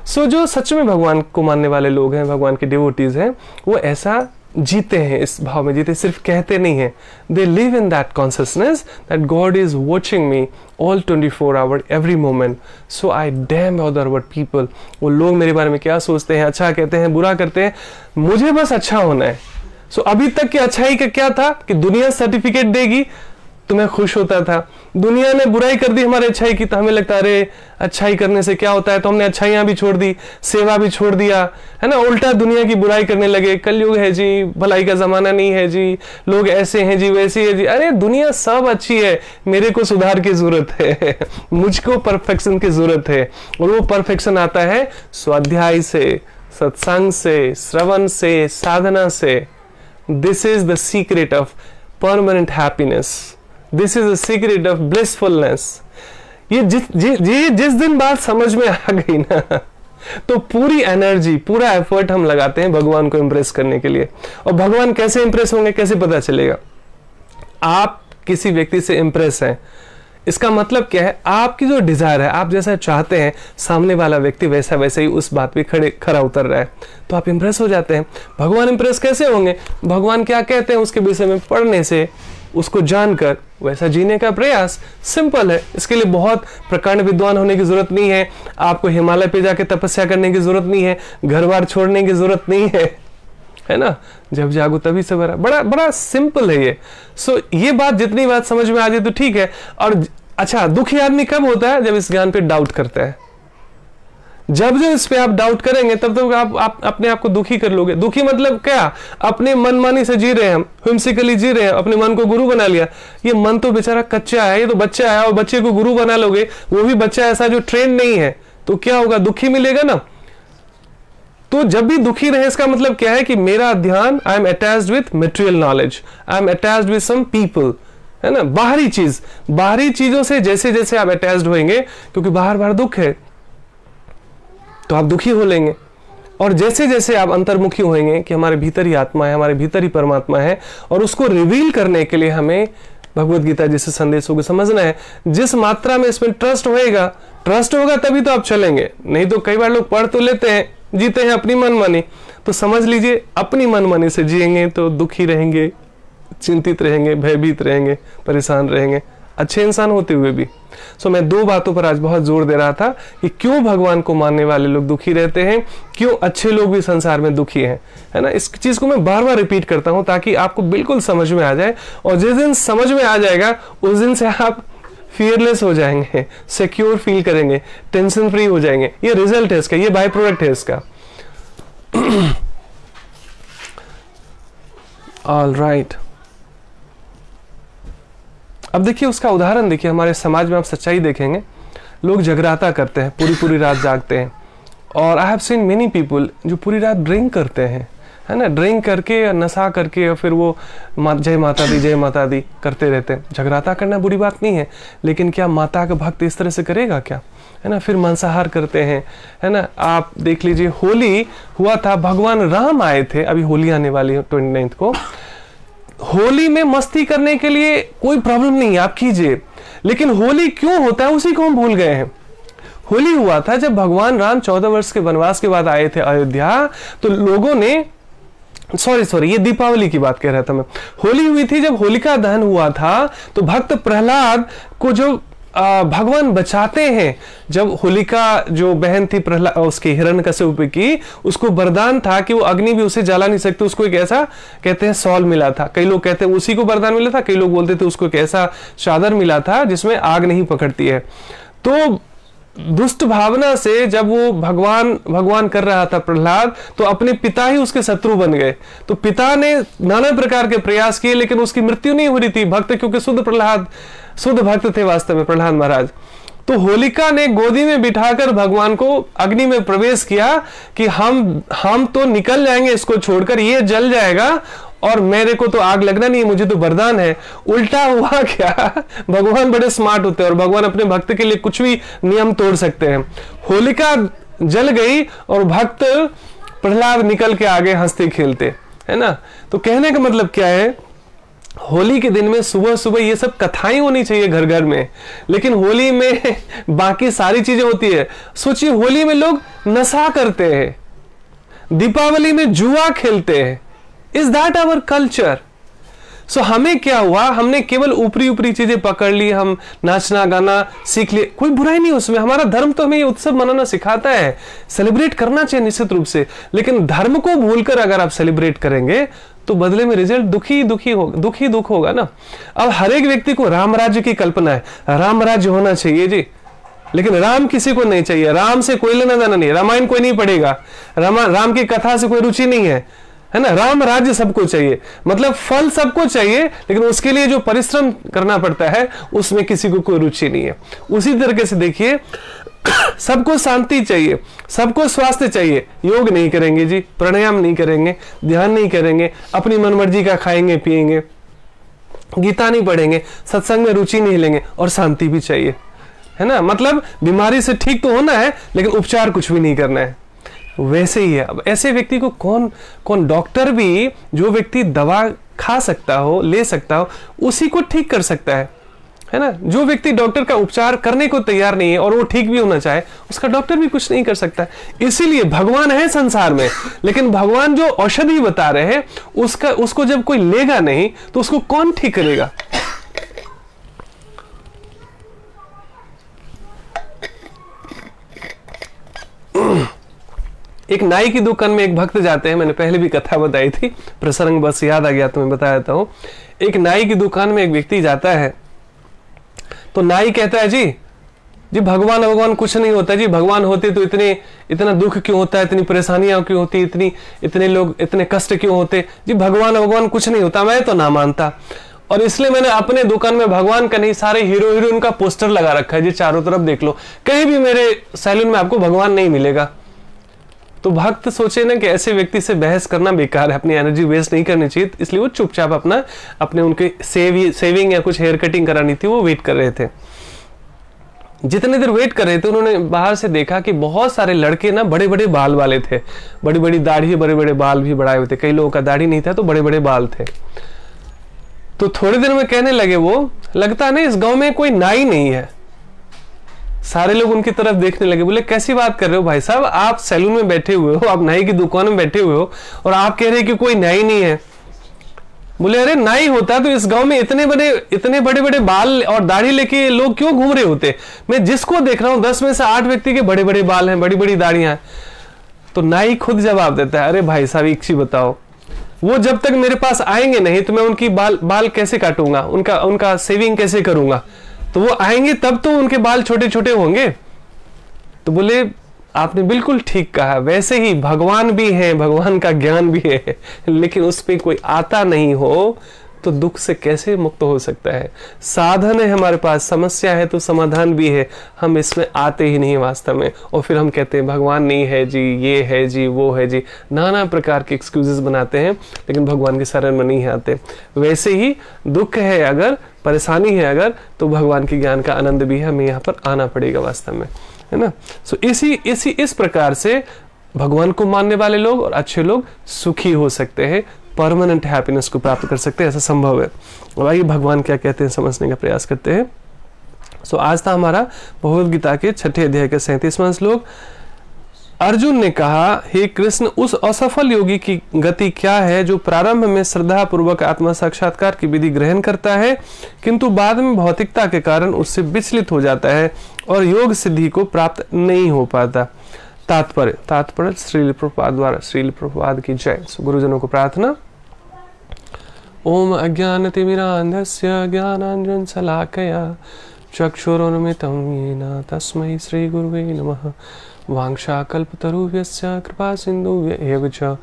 सो जो सच में भगवान को मानने वाले लोग हैं, भगवान के डिवोटीज हैं, वो ऐसा जीते हैं, इस भाव में जीते, सिर्फ कहते नहीं हैं। They live in that consciousness that God is watching me all 24 hour every moment, so I damn other word people. वो लोग मेरे बारे में क्या सोचते हैं, अच्छा कहते हैं, बुरा करते हैं, मुझे बस अच्छा होना है। सो अभी तक की अच्छाई का क्या था कि दुनिया सर्टिफिकेट देगी तो मैं खुश होता था, दुनिया ने बुराई कर दी हमारे अच्छाई की तो हमें लगता है अरे अच्छाई करने से क्या होता है, तो हमने अच्छाइयां भी छोड़ दी, सेवा भी छोड़ दिया, है ना। उल्टा दुनिया की बुराई करने लगे, कलयुग है जी, भलाई का जमाना नहीं है जी, लोग ऐसे हैं जी, वैसे है जी। अरे दुनिया सब अच्छी है, मेरे को सुधार की जरूरत है, मुझको परफेक्शन की जरूरत है। और वो परफेक्शन आता है स्वाध्याय से, सत्संग से, श्रवण से, साधना से। This is the secret of permanent happiness, this is the secret of blissfulness. ये जिस दिन बात समझ में आ गई ना, तो पूरी एनर्जी, पूरा एफर्ट हम लगाते हैं भगवान को इंप्रेस करने के लिए। और भगवान कैसे इंप्रेस होंगे, कैसे पता चलेगा? आप किसी व्यक्ति से इंप्रेस हैं, इसका मतलब क्या है, आपकी जो डिजायर है, आप जैसा चाहते हैं, सामने वाला व्यक्ति वैसा वैसे ही उस बात पे खरा उतर रहा है, तो आप इंप्रेस हो जाते हैं। भगवान इंप्रेस कैसे होंगे? भगवान क्या कहते हैं उसके विषय में पढ़ने से, उसको जानकर वैसा जीने का प्रयास। सिंपल है, इसके लिए बहुत प्रकांड विद्वान होने की जरूरत नहीं है, आपको हिमालय पे जाके तपस्या करने की जरूरत नहीं है, घर बार छोड़ने की जरूरत नहीं है ना। जब जागो तभी से बड़ा बड़ा सिंपल है ये। सो ये बात, जितनी बात समझ में आ जाए तो ठीक है। और अच्छा, दुखी आदमी कब होता है? जब इस ज्ञान पे डाउट करता है, जब जो इस पे आप डाउट करेंगे तब तक आप अपने आप को दुखी कर लोगे। दुखी मतलब क्या? अपने मनमानी से जी रहे हैं हम, whimsically जी रहे हैं, अपने मन को गुरु बना लिया। ये मन तो बेचारा कच्चा है, ये तो बच्चा है, और बच्चे को गुरु बना लोगे, वो भी बच्चा ऐसा जो ट्रेन नहीं है, तो क्या होगा? दुखी मिलेगा ना। तो जब भी दुखी रहे इसका मतलब क्या है कि मेरा ध्यान, I am attached with material knowledge, I am attached with some people, है ना, बाहरी चीज, बाहरी चीजों से जैसे जैसे आप अटैच्ड होंगे, क्योंकि बाहर बाहर दुख है तो आप दुखी हो लेंगे, और जैसे जैसे आप अंतर्मुखी होंगे कि हमारे भीतर ही आत्मा है, हमारे भीतर ही परमात्मा है, और उसको रिवील करने के लिए हमें भगवत गीता जैसे संदेशों को समझना है। जिस मात्रा में इसमें ट्रस्ट होगा तभी तो आप चलेंगे, नहीं तो कई बार लोग पढ़ तो लेते हैं, जीते हैं अपनी मनमानी। तो समझ लीजिए अपनी मनमानी से जिएंगे तो दुखी रहेंगे, चिंतित रहेंगे, भयभीत रहेंगे, परेशान रहेंगे, अच्छे इंसान होते हुए भी। सो मैं दो बातों पर आज बहुत जोर दे रहा था कि क्यों भगवान को मानने वाले लोग दुखी रहते हैं, क्यों अच्छे लोग भी संसार में दुखी हैं, है ना। इस चीज को मैं बार बार रिपीट करता हूं ताकि आपको बिल्कुल समझ में आ जाए, और जिस दिन समझ में आ जाएगा उस दिन से आप फियरलेस हो जाएंगे, सिक्योर फील करेंगे, टेंशन फ्री हो जाएंगे। ये रिजल्ट है इसका, ये बाय प्रोडक्ट है इसका। ऑल राइट, अब देखिए उसका उदाहरण देखिए, हमारे समाज में आप सच्चाई देखेंगे, लोग जगराता करते हैं, पूरी पूरी रात जागते हैं, और I have seen many people जो पूरी रात ड्रिंक करते हैं, है ना, ड्रिंक करके, नशा करके, और फिर वो जय माता दी करते रहते हैं। जगराता करना बुरी बात नहीं है, लेकिन क्या माता का भक्त इस तरह से करेगा क्या, है ना। फिर मांसाहार करते हैं, है ना। आप देख लीजिए होली हुआ था, भगवान राम आए थे, अभी होली आने वाली है 29 को। होली में मस्ती करने के लिए कोई प्रॉब्लम नहीं है, आप कीजिए, लेकिन होली क्यों होता है उसी को हम भूल गए हैं। होली हुआ था जब भगवान राम 14 वर्ष के वनवास के बाद आए थे अयोध्या, तो लोगों ने सॉरी ये दीपावली की बात कह रहा था मैं। होली हुई थी जब होलिका दहन हुआ था, तो भक्त प्रहलाद को जो भगवान बचाते हैं, जब होलिका जो बहन थी प्रहलाद उसके हिरण्यकश्यप की, उसको वरदान था कि वो अग्नि भी उसे जला नहीं सकती, उसको एक ऐसा कहते हैं सॉल मिला था, कई लोग कहते हैं उसी को वरदान मिला था, कई लोग बोलते थे उसको एक ऐसा चादर मिला था जिसमें आग नहीं पकड़ती है। तो दुष्ट भावना से जब वो भगवान कर रहा था प्रहलाद, तो अपने पिता ही उसके शत्रु बन गए। तो पिता ने नाना प्रकार के प्रयास किए, लेकिन उसकी मृत्यु नहीं हो रही थी। भक्त, क्योंकि शुद्ध भक्त थे वास्तव में प्रहलाद महाराज। तो होलिका ने गोदी में बिठाकर भगवान को अग्नि में प्रवेश किया कि हम तो निकल जाएंगे इसको छोड़कर, ये जल जाएगा और मेरे को तो आग लगना नहीं है, मुझे तो वरदान है। उल्टा हुआ क्या, भगवान बड़े स्मार्ट होते हैं और भगवान अपने भक्त के लिए कुछ भी नियम तोड़ सकते हैं। होलिका जल गई और भक्त प्रहलाद निकल के आगे हंसते खेलते, है ना। तो कहने का मतलब क्या है, होली के दिन में सुबह सुबह ये सब कथाएं होनी चाहिए घर घर में, लेकिन होली में बाकी सारी चीजें होती है। सोचिए होली में लोग नशा करते हैं, दीपावली में जुआ खेलते हैं। Is that our culture? So हमें क्या हुआ, हमने केवल ऊपरी ऊपरी चीजें पकड़ ली, हम नाचना गाना सीख लिए, कोई बुराई नहीं उसमें। हमारा धर्म तो हमें ये उत्सव मनाना सिखाता है, सेलिब्रेट करना चाहिए निश्चित रूप से, लेकिन धर्म को भूलकर अगर आप सेलिब्रेट करेंगे तो बदले में रिजल्ट दुखी दुख होगा ना। अब हर एक व्यक्ति को राम राज्य की कल्पना है, राम राज्य होना चाहिए जी, लेकिन राम किसी को नहीं चाहिए, राम से कोई लेना देना नहीं, रामायण कोई नहीं पढ़ेगा, राम की कथा से कोई रुचि नहीं है ना। राम राज्य सबको चाहिए, मतलब फल सबको चाहिए, लेकिन उसके लिए जो परिश्रम करना पड़ता है उसमें किसी को कोई रुचि नहीं है। उसी तरीके से देखिए, सबको शांति चाहिए, सबको स्वास्थ्य चाहिए, योग नहीं करेंगे जी, प्राणायाम नहीं करेंगे, ध्यान नहीं करेंगे, अपनी मनमर्जी का खाएंगे पिएंगे, गीता नहीं पढ़ेंगे, सत्संग में रुचि नहीं लेंगे, और शांति भी चाहिए, है ना। मतलब बीमारी से ठीक तो होना है, लेकिन उपचार कुछ भी नहीं करना है। वैसे ही है। अब ऐसे व्यक्ति को कौन डॉक्टर भी, जो व्यक्ति दवा खा सकता हो, ले सकता हो, उसी को ठीक कर सकता है ना। जो व्यक्ति डॉक्टर का उपचार करने को तैयार नहीं है और वो ठीक भी होना चाहे, उसका डॉक्टर भी कुछ नहीं कर सकता। इसीलिए भगवान है संसार में, लेकिन भगवान जो औषधि बता रहे हैं उसको जब कोई लेगा नहीं तो उसको कौन ठीक करेगा। एक नाई की दुकान में एक भक्त जाते हैं, मैंने पहले भी कथा बताई थी, प्रसंग बस याद आ गया तो मैं बता देता हूं। एक नाई की दुकान में एक व्यक्ति जाता है, तो नाई कहता है जी जी भगवान भगवान कुछ नहीं होता जी, भगवान होते तो इतना दुख क्यों होता है, इतनी परेशानियां क्यों होती, इतने लोग इतने कष्ट क्यों होते। जी भगवान भगवान कुछ नहीं होता, मैं तो ना मानता। और इसलिए मैंने अपने दुकान में भगवान का नहीं, सारे हीरो हीरोइन का पोस्टर लगा रखा है जी, चारों तरफ देख लो, कहीं भी मेरे सैलून में आपको भगवान नहीं मिलेगा। तो भक्त सोचे ना कि ऐसे व्यक्ति से बहस करना बेकार है, अपनी एनर्जी वेस्ट नहीं करनी चाहिए, इसलिए वो चुपचाप अपने उनके सेविंग या कुछ हेयर कटिंग करानी थी, वो वेट कर रहे थे। जितने देर वेट कर रहे थे, उन्होंने बाहर से देखा कि बहुत सारे लड़के ना बड़े बड़े बाल वाले थे, बड़ी बड़ी दाढ़ी, बड़े बड़े बाल भी बढ़ाए हुए थे। कई लोगों का दाढ़ी नहीं था तो बड़े बड़े बाल थे। तो थोड़ी देर में कहने लगे वो, लगता है ना इस गांव में कोई नाई नहीं है। सारे लोग उनकी तरफ देखने लगे, बोले कैसी बात कर रहे हो भाई साहब, आप सैलून में बैठे हुए हो, आप नाई की दुकान में बैठे हुए हो और आप कह रहे हैं कि कोई नाई नहीं है। बोले अरे नाई होता तो इस गांव में इतने बड़े बड़े बाल और दाढ़ी लेके लोग क्यों घूम रहे होते। मैं जिसको देख रहा हूं 10 में से 8 व्यक्ति के बड़े बड़े बाल हैं, बड़ी बड़ी दाढ़ियां हैं। तो नाई खुद जवाब देता है, अरे भाई साहब एक चीज बताओ, वो जब तक मेरे पास आएंगे नहीं तो मैं उनकी बाल कैसे काटूंगा, उनका सेविंग कैसे करूंगा। तो वो आएंगे तब तो उनके बाल छोटे छोटे होंगे। तो बोले आपने बिल्कुल ठीक कहा, वैसे ही भगवान भी है, भगवान का ज्ञान भी है, लेकिन उस पे कोई आता नहीं हो तो दुख से कैसे मुक्त हो सकता है। साधन है हमारे पास, समस्या है तो समाधान भी है, हम इसमें आते ही नहीं वास्तव में। और फिर हम कहते हैं भगवान नहीं है जी, ये है जी, वो है जी, नाना प्रकार के एक्सक्यूजेस बनाते हैं, लेकिन भगवान की शरण में नहीं आते। वैसे ही दुख है अगर, परेशानी है अगर, तो भगवान के ज्ञान का आनंद भी है, हमें यहाँ पर आना पड़ेगा वास्तव में, है ना। सो इस प्रकार से भगवान को मानने वाले लोग और अच्छे लोग सुखी हो सकते हैं, परमानेंट हैप्पीनेस को प्राप्त कर सकते हैं, ऐसा संभव है। और आइए भगवान क्या कहते हैं समझने का प्रयास करते हैं। सो आज था हमारा भगवद गीता के 6ठे अध्याय के 37वां श्लोक। अर्जुन ने कहा, हे कृष्ण, उस असफल योगी की गति क्या है जो प्रारंभ में श्रद्धा पूर्वक आत्मा साक्षात्कार की विधि ग्रहण करता है, किंतु बाद में भौतिकता के कारण उससे विचलित हो जाता है और योग सिद्धि को प्राप्त नहीं हो पाता। तात्पर्य श्रील प्रभुपाद द्वारा। श्रील प्रभुपाद की जय। गुरुजनों को प्रार्थना। ओम अज्ञानतिमिरान्धस्य ज्ञानाञ्जन शलाकया चक्षुरुन्मिलितं येन तस्मै श्री गुरुवे नमः। वाञ्छाकल्पतरुभ्यश्च कृपा सिन्धुभ्यैव च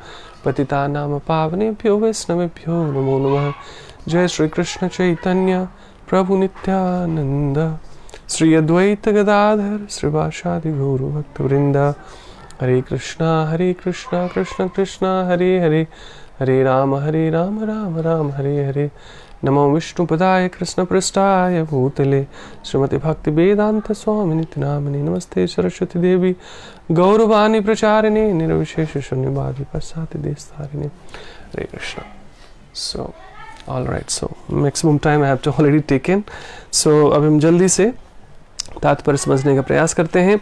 पतितानां पावनेभ्यो वैष्णवेभ्यो नमो नमः। जय श्री कृष्ण चैतन्य प्रभु नित्यानंद, श्री अद्वैत गदाधर श्रीवासादि गौर भक्तवृंद। हरे कृष्णा कृष्ण कृष्णा हरे हरे, हरे राम राम राम हरे हरे। नमो विष्णुपदाय कृष्ण पृष्ठाय भूतले श्रीमति भक्ति वेदांत स्वामिनिति नामिने। नमस्ते सरस्वती देवी गौरवाणी प्रचारिणे निर्विशेष शून्यवादी प्रसाद देशतारिणे। Hare Krishna. So all right, so maximum time I have to already taken. So अब हम जल्दी से तात्पर्य समझने का प्रयास करते हैं।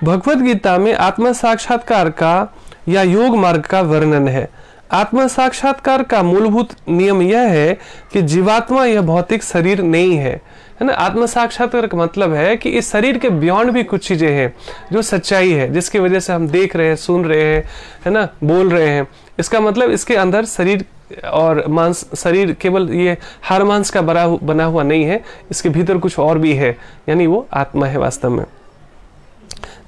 भगवद गीता में आत्म साक्षात्कार का या योग मार्ग का वर्णन है। आत्म साक्षात्कार का मूलभूत नियम यह है कि जीवात्मा यह भौतिक शरीर नहीं है, है ना। आत्म साक्षात्कार का मतलब है कि इस शरीर के बियॉन्ड भी कुछ चीजें हैं जो सच्चाई है, जिसकी वजह से हम देख रहे हैं, सुन रहे हैं, है ना, बोल रहे हैं। इसका मतलब इसके अंदर शरीर और मांस, शरीर केवल ये हाड़ मांस का बना हुआ नहीं है, इसके भीतर कुछ और भी है, यानी वो आत्मा है वास्तव में।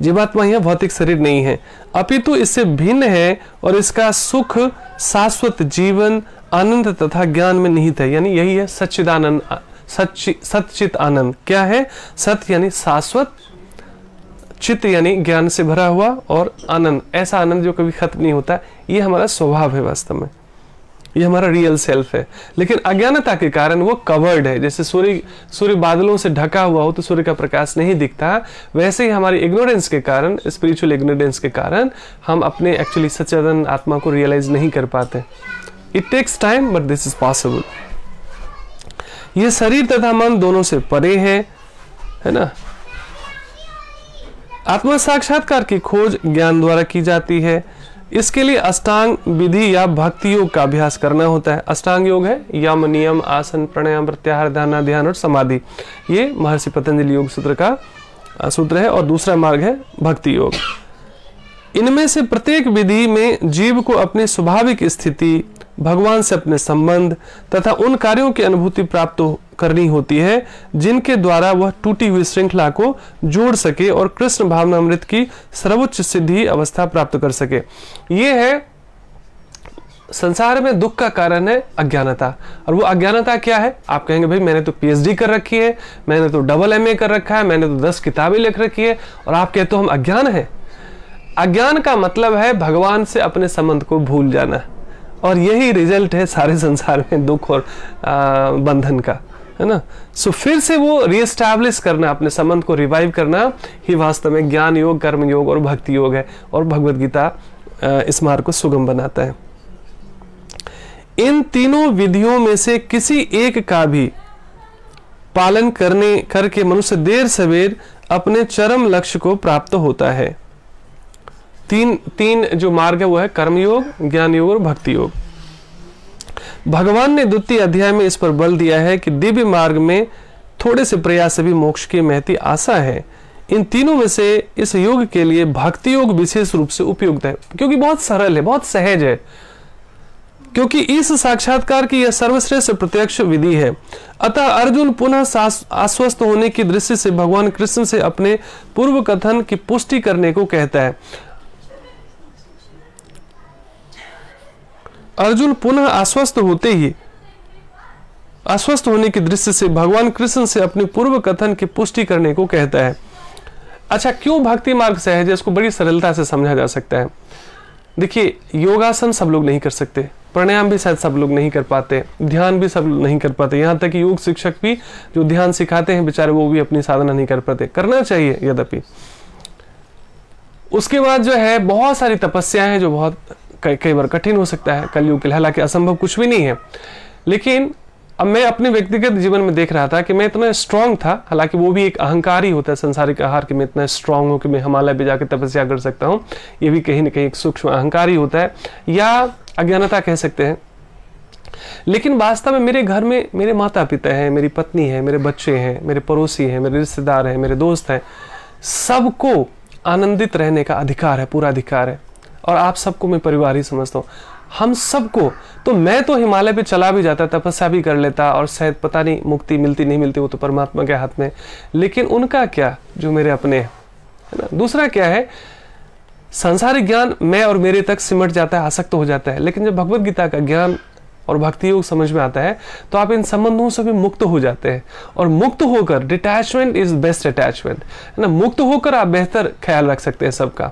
जीवात्मा यह भौतिक शरीर नहीं है, अपितु इससे भिन्न है और इसका सुख शाश्वत जीवन, आनंद तथा ज्ञान में निहित है। यानी यही है सच्चिदानंद, सच्चित आनंद। क्या है? सत्य यानी शाश्वत, चित्त यानी ज्ञान से भरा हुआ, और आनंद ऐसा आनंद जो कभी खत्म नहीं होता। ये हमारा स्वभाव है वास्तव में, ये हमारा रियल सेल्फ है। लेकिन अज्ञानता के कारण वो कवर्ड है। जैसे सूर्य बादलों से ढका हुआ हो तो सूर्य का प्रकाश नहीं दिखता, वैसे ही हमारी इग्नोरेंस के कारण, स्पिरिचुअल इग्नोरेंस के कारण हम अपने एक्चुअली सच्चिदानंद आत्मा को रियलाइज नहीं कर पाते। It takes time but this is possible. ये शरीर तथा मन दोनों से परे है ना। आत्म साक्षात्कार की खोज ज्ञान द्वारा की जाती है। इसके लिए अष्टांग विधि या भक्ति योग का अभ्यास करना होता है। अष्टांग योग है यम, नियम, आसन, प्राणायाम, प्रत्याहार, ध्यान, ध्यान और समाधि। ये महर्षि पतंजलि योग सूत्र का सूत्र है। और दूसरा मार्ग है भक्ति योग। इनमें से प्रत्येक विधि में जीव को अपनी स्वाभाविक स्थिति, भगवान से अपने संबंध तथा उन कार्यों की अनुभूति प्राप्त करनी होती है, जिनके द्वारा वह टूटी हुई श्रृंखला को जोड़ सके और कृष्ण भावनामृत की सर्वोच्च सिद्धि अवस्था प्राप्त कर सके। ये है संसार में दुख का कारण है अज्ञानता। और वो अज्ञानता क्या है? आप कहेंगे भाई मैंने तो पीएचडी कर रखी है, मैंने तो डबल एमए कर रखा है, मैंने तो 10 किताबें लिख रखी है, और आप कहते हो हम अज्ञान है। अज्ञान का मतलब है भगवान से अपने संबंध को भूल जाना, और यही रिजल्ट है सारे संसार में दुख और बंधन का, है ना। सो फिर से वो रीएस्टैब्लिश करना, अपने संबंध को रिवाइव करना ही वास्तव में ज्ञान योग, कर्म योग और भक्ति योग है। और भगवद गीता इस मार्ग को सुगम बनाता है। इन तीनों विधियों में से किसी एक का भी पालन करके मनुष्य देर सवेर अपने चरम लक्ष्य को प्राप्त होता है। तीन जो मार्ग है वो है कर्म योग, ज्ञान योग और भक्ति योग। भगवान ने द्वितीय अध्याय में इस पर बल दिया है कि दिव्य मार्ग में थोड़े से प्रयास से भी मोक्ष की महती आशा है। इन तीनों में से इस योग के लिए भक्ति योग विशेष रूप से उपयुक्त है, क्योंकि बहुत सरल है, बहुत सहज है, क्योंकि इस साक्षात्कार की यह सर्वश्रेष्ठ प्रत्यक्ष विधि है। अतः अर्जुन पुनः आश्वस्त होने की दृष्टि से भगवान कृष्ण से अपने पूर्व कथन की पुष्टि करने को कहता है। अर्जुन पुनः आश्वस्त होने की दृष्टि से भगवान कृष्ण से अपने पूर्व कथन की पुष्टि करने को कहता है। अच्छा, क्यों भक्ति मार्ग सहज है? इसको बड़ी सरलता से समझा जा सकता है। देखिए, योगासन सब लोग नहीं कर सकते, प्राणायाम भी शायद सब लोग नहीं कर पाते, ध्यान भी सब लोग नहीं कर पाते, यहाँ तक कि योग शिक्षक भी जो ध्यान सिखाते हैं बेचारे वो भी अपनी साधना नहीं कर पाते। करना चाहिए यद्यपि। उसके बाद जो है बहुत सारी तपस्याएं हैं जो बहुत कई बार कठिन हो सकता है कलयुग के लिए, हालांकि असंभव कुछ भी नहीं है। लेकिन अब मैं अपने व्यक्तिगत जीवन में देख रहा था कि मैं इतना स्ट्रांग था, हालांकि वो भी एक अहंकार ही होता है संसारिक आहार, कि मैं इतना स्ट्रांग हूँ कि मैं हिमालय पे जाकर तपस्या कर सकता हूँ। ये भी कहीं ना कहीं एक सूक्ष्म अहंकार ही होता है, या अज्ञानता कह सकते हैं। लेकिन वास्तव में मेरे घर में मेरे माता पिता हैं, मेरी पत्नी है, मेरे बच्चे हैं, मेरे पड़ोसी हैं, मेरे रिश्तेदार हैं, मेरे दोस्त हैं, सबको आनंदित रहने का अधिकार है, पूरा अधिकार है। और आप सबको मैं परिवार ही समझता हूँ, हम सबको। तो मैं तो हिमालय पे चला भी जाता, तपस्या भी कर लेता, और शायद पता नहीं मुक्ति मिलती नहीं मिलती, वो तो परमात्मा के हाथ में। लेकिन उनका क्या जो मेरे अपने हैं, है ना। दूसरा क्या है, सांसारिक ज्ञान मैं और मेरे तक सिमट जाता है, आसक्त हो जाता है। लेकिन जब भगवद गीता का ज्ञान और भक्ति योग समझ में आता है तो आप इन संबंधों से भी मुक्त हो जाते हैं। और मुक्त होकर, डिटैचमेंट इज बेस्ट अटैचमेंट, है ना। मुक्त होकर आप बेहतर ख्याल रख सकते हैं सबका,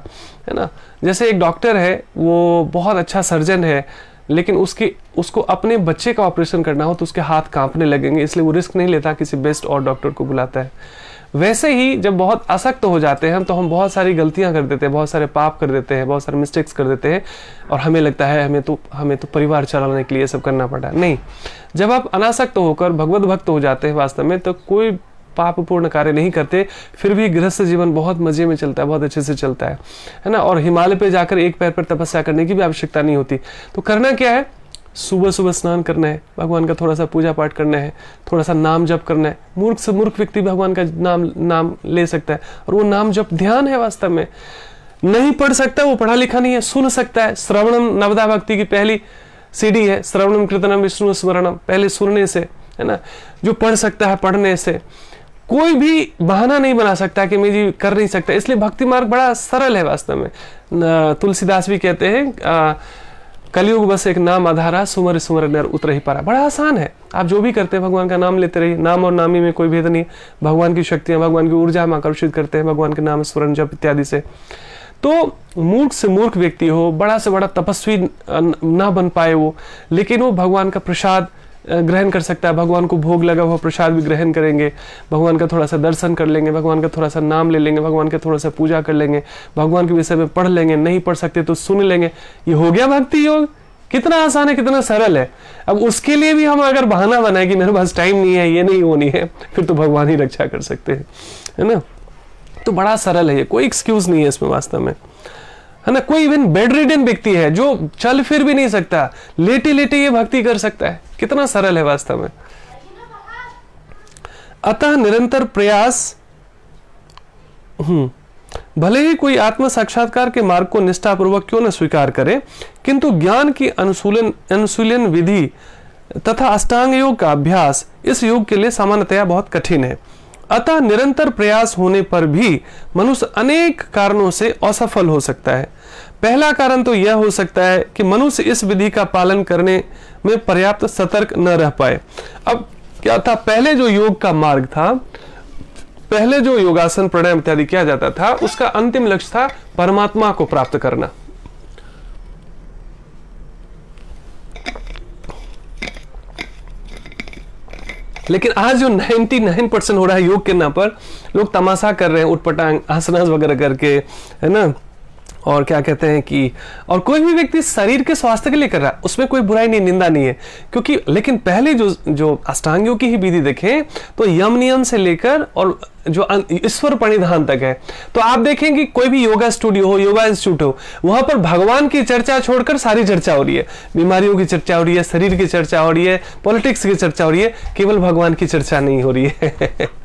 है ना। जैसे एक डॉक्टर है, वो बहुत अच्छा सर्जन है, लेकिन उसको अपने बच्चे का ऑपरेशन करना हो तो उसके हाथ कांपने लगेंगे, इसलिए वो रिस्क नहीं लेता, किसी बेस्ट और डॉक्टर को बुलाता है। वैसे ही जब बहुत आसक्त हो जाते हैं तो हम बहुत सारी गलतियां कर देते हैं, बहुत सारे पाप कर देते हैं, बहुत सारे मिस्टेक्स कर देते हैं, और हमें लगता है हमें तो परिवार चलाने के लिए सब करना पड़ा। नहीं, जब आप अनासक्त होकर भगवत भक्त हो जाते हैं वास्तव में, तो कोई पापपूर्ण कार्य नहीं करते, फिर भी गृहस्थ जीवन बहुत मजे में चलता है, बहुत अच्छे से चलता है ना। और हिमालय पे जाकर एक पैर पर तपस्या करने की भी आवश्यकता नहीं होती। तो करना क्या है, सुबह सुबह स्नान करना है, भगवान का थोड़ा सा पूजा पाठ करना है, थोड़ा सा नाम जप करना है। मूर्ख से मूर्ख व्यक्ति भगवान का नाम ले सकता है, और वो नाम जप ध्यान है वास्तव में। नहीं पढ़ सकता, वो पढ़ा लिखा नहीं है, सुन सकता है। श्रवणम नवदा भक्ति की पहली सीढ़ी है, श्रवणम कीर्तनम विष्णु स्मरणम, पहले सुनने से, है ना। जो पढ़ सकता है पढ़ने से, कोई भी बहाना नहीं बना सकता कि मैं जी कर नहीं सकता। इसलिए भक्ति मार्ग बड़ा सरल है वास्तव में। तुलसीदास भी कहते हैं, कलयुग बस एक नाम आधारा, सुमर सुमर नर उतर ही पारा। बड़ा आसान है, आप जो भी करते हैं भगवान का नाम लेते रहिए। नाम और नामी में कोई भेद नहीं, भगवान की शक्तियां, भगवान की ऊर्जा हम आकर्षित करते हैं भगवान के नाम स्मरण जप इत्यादि से। तो मूर्ख से मूर्ख व्यक्ति हो, बड़ा से बड़ा तपस्वी ना बन पाए वो, लेकिन वो भगवान का प्रसाद ग्रहण कर सकता है। भगवान को भोग लगा हुआ प्रसाद भी ग्रहण करेंगे, भगवान का थोड़ा सा दर्शन कर लेंगे, भगवान का थोड़ा सा नाम ले लेंगे, भगवान का थोड़ा सा पूजा कर लेंगे, भगवान के विषय में पढ़ लेंगे, नहीं पढ़ सकते तो सुन लेंगे। ये हो गया भक्ति योग। कितना आसान है, कितना सरल है। अब उसके लिए भी हम अगर बहाना बनाए कि मेरे पास टाइम नहीं है, ये नहीं होनी है, फिर तो भगवान ही रक्षा कर सकते हैं, है ना। तो बड़ा सरल है ये, कोई एक्सक्यूज नहीं है इसमें वास्तव में, है ना। कोई इवन बेड रिडन व्यक्ति है जो चल फिर भी नहीं सकता, लेटे लेटे ये भक्ति कर सकता है। कितना सरल है वास्तव में। अतः निरंतर प्रयास, भले ही कोई आत्म साक्षात्कार के मार्ग को निष्ठापूर्वक क्यों न स्वीकार करे, किंतु ज्ञान की अनुशीलन विधि तथा अष्टांग योग का अभ्यास इस योग के लिए सामान्यतया बहुत कठिन है। अतः निरंतर प्रयास होने पर भी मनुष्य अनेक कारणों से असफल हो सकता है। पहला कारण तो यह हो सकता है कि मनुष्य इस विधि का पालन करने में पर्याप्त सतर्क न रह पाए। अब क्या था, पहले जो योग का मार्ग था, पहले जो योगासन प्राणायाम इत्यादि किया जाता था, उसका अंतिम लक्ष्य था परमात्मा को प्राप्त करना। लेकिन आज जो 99% हो रहा है योग के नाम पर, लोग तमाशा कर रहे हैं, उठपटांग आसनास वगैरह करके, है ना, और क्या कहते हैं कि, और कोई भी व्यक्ति शरीर के स्वास्थ्य के लिए कर रहा है, उसमें कोई बुराई नहीं, निंदा नहीं है, क्योंकि लेकिन पहले जो अष्टांग योग की ही विधि देखें तो यम नियम से लेकर और जो ईश्वर प्रणिधान तक है। तो आप देखेंगे कोई भी योगा स्टूडियो हो, योगा इंस्टीट्यूट हो, वहां पर भगवान की चर्चा छोड़कर सारी चर्चा हो रही है, बीमारियों की चर्चा हो रही है, शरीर की चर्चा हो रही है, पॉलिटिक्स की चर्चा हो रही है, केवल भगवान की चर्चा नहीं हो रही है।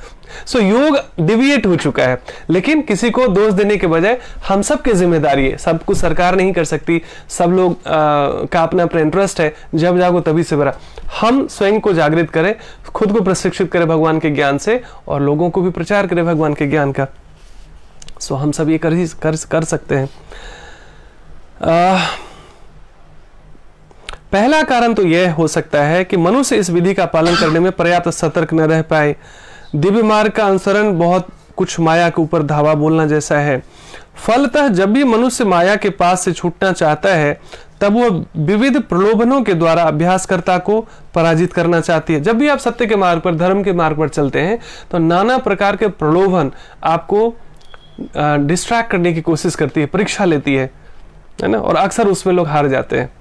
सो योग डिविएट हो चुका है। लेकिन किसी को दोष देने के बजाय हम सब की जिम्मेदारी है, सब कुछ सरकार नहीं कर सकती, सब लोग का अपना अपना इंटरेस्ट है, जब जागो तभी से बड़ा। हम स्वयं को जागृत करें, खुद को प्रशिक्षित करें भगवान के ज्ञान से, और लोगों को भी प्रचार करें भगवान के ज्ञान का। सो हम सब ये कर सकते हैं। पहला कारण तो यह हो सकता है कि मनुष्य इस विधि का पालन करने में पर्याप्त सतर्क न रह पाए। दिव्य मार्ग का अनुसरण बहुत कुछ माया के ऊपर धावा बोलना जैसा है। फलतः जब भी मनुष्य माया के पास से छूटना चाहता है, तब वह विविध प्रलोभनों के द्वारा अभ्यासकर्ता को पराजित करना चाहती है। जब भी आप सत्य के मार्ग पर, धर्म के मार्ग पर चलते हैं, तो नाना प्रकार के प्रलोभन आपको डिस्ट्रैक्ट करने की कोशिश करती है, परीक्षा लेती है ना, और अक्सर उसमें लोग हार जाते हैं।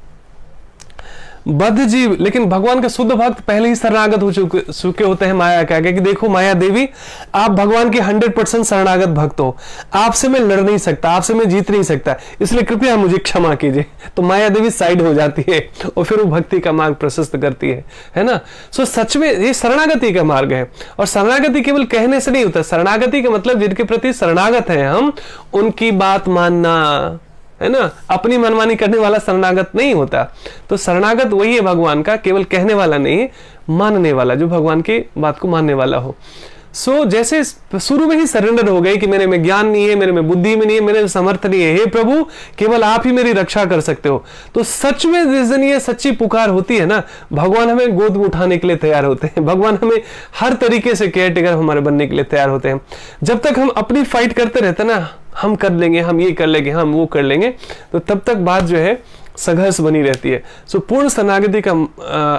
बद्ध जीव, लेकिन भगवान के शुद्ध भक्त पहले ही शरणागत हो चुके होते हैं माया के आगे, कि देखो माया देवी, आप भगवान के 100% शरणागत भक्त हो, आपसे मैं लड़ नहीं सकता, आपसे मैं जीत नहीं सकता, इसलिए कृपया मुझे क्षमा कीजिए। तो माया देवी साइड हो जाती है और फिर वो भक्ति का मार्ग प्रशस्त करती है ना। सो सच में ये शरणागति का मार्ग है, और शरणागति केवल कहने से नहीं होता। शरणागति का मतलब जिनके प्रति शरणागत है हम, उनकी बात मानना, है ना, अपनी मनमानी करने वाला शरणागत नहीं होता। तो शरणागत वही है भगवान का, केवल कहने वाला नहीं, मानने वाला, जो भगवान की बात को मानने वाला हो। सो जैसे शुरू में ही सरेंडर हो गए कि मेरे में ज्ञान नहीं है, मेरे में बुद्धि में नहीं है, मेरे में समर्थ नहीं है, हे प्रभु केवल आप ही मेरी रक्षा कर सकते हो। तो सच में जिस दिन ये सच्ची पुकार होती है ना, भगवान हमें गोद में उठाने के लिए तैयार होते हैं, भगवान हमें हर तरीके से केयर टेकर हमारे बनने के लिए तैयार होते हैं। जब तक हम अपनी फाइट करते रहते ना, हम कर लेंगे, हम ये कर लेंगे, हम वो कर लेंगे, तो तब तक बात जो है संघर्ष बनी रहती है। सो पूर्ण शरणागति का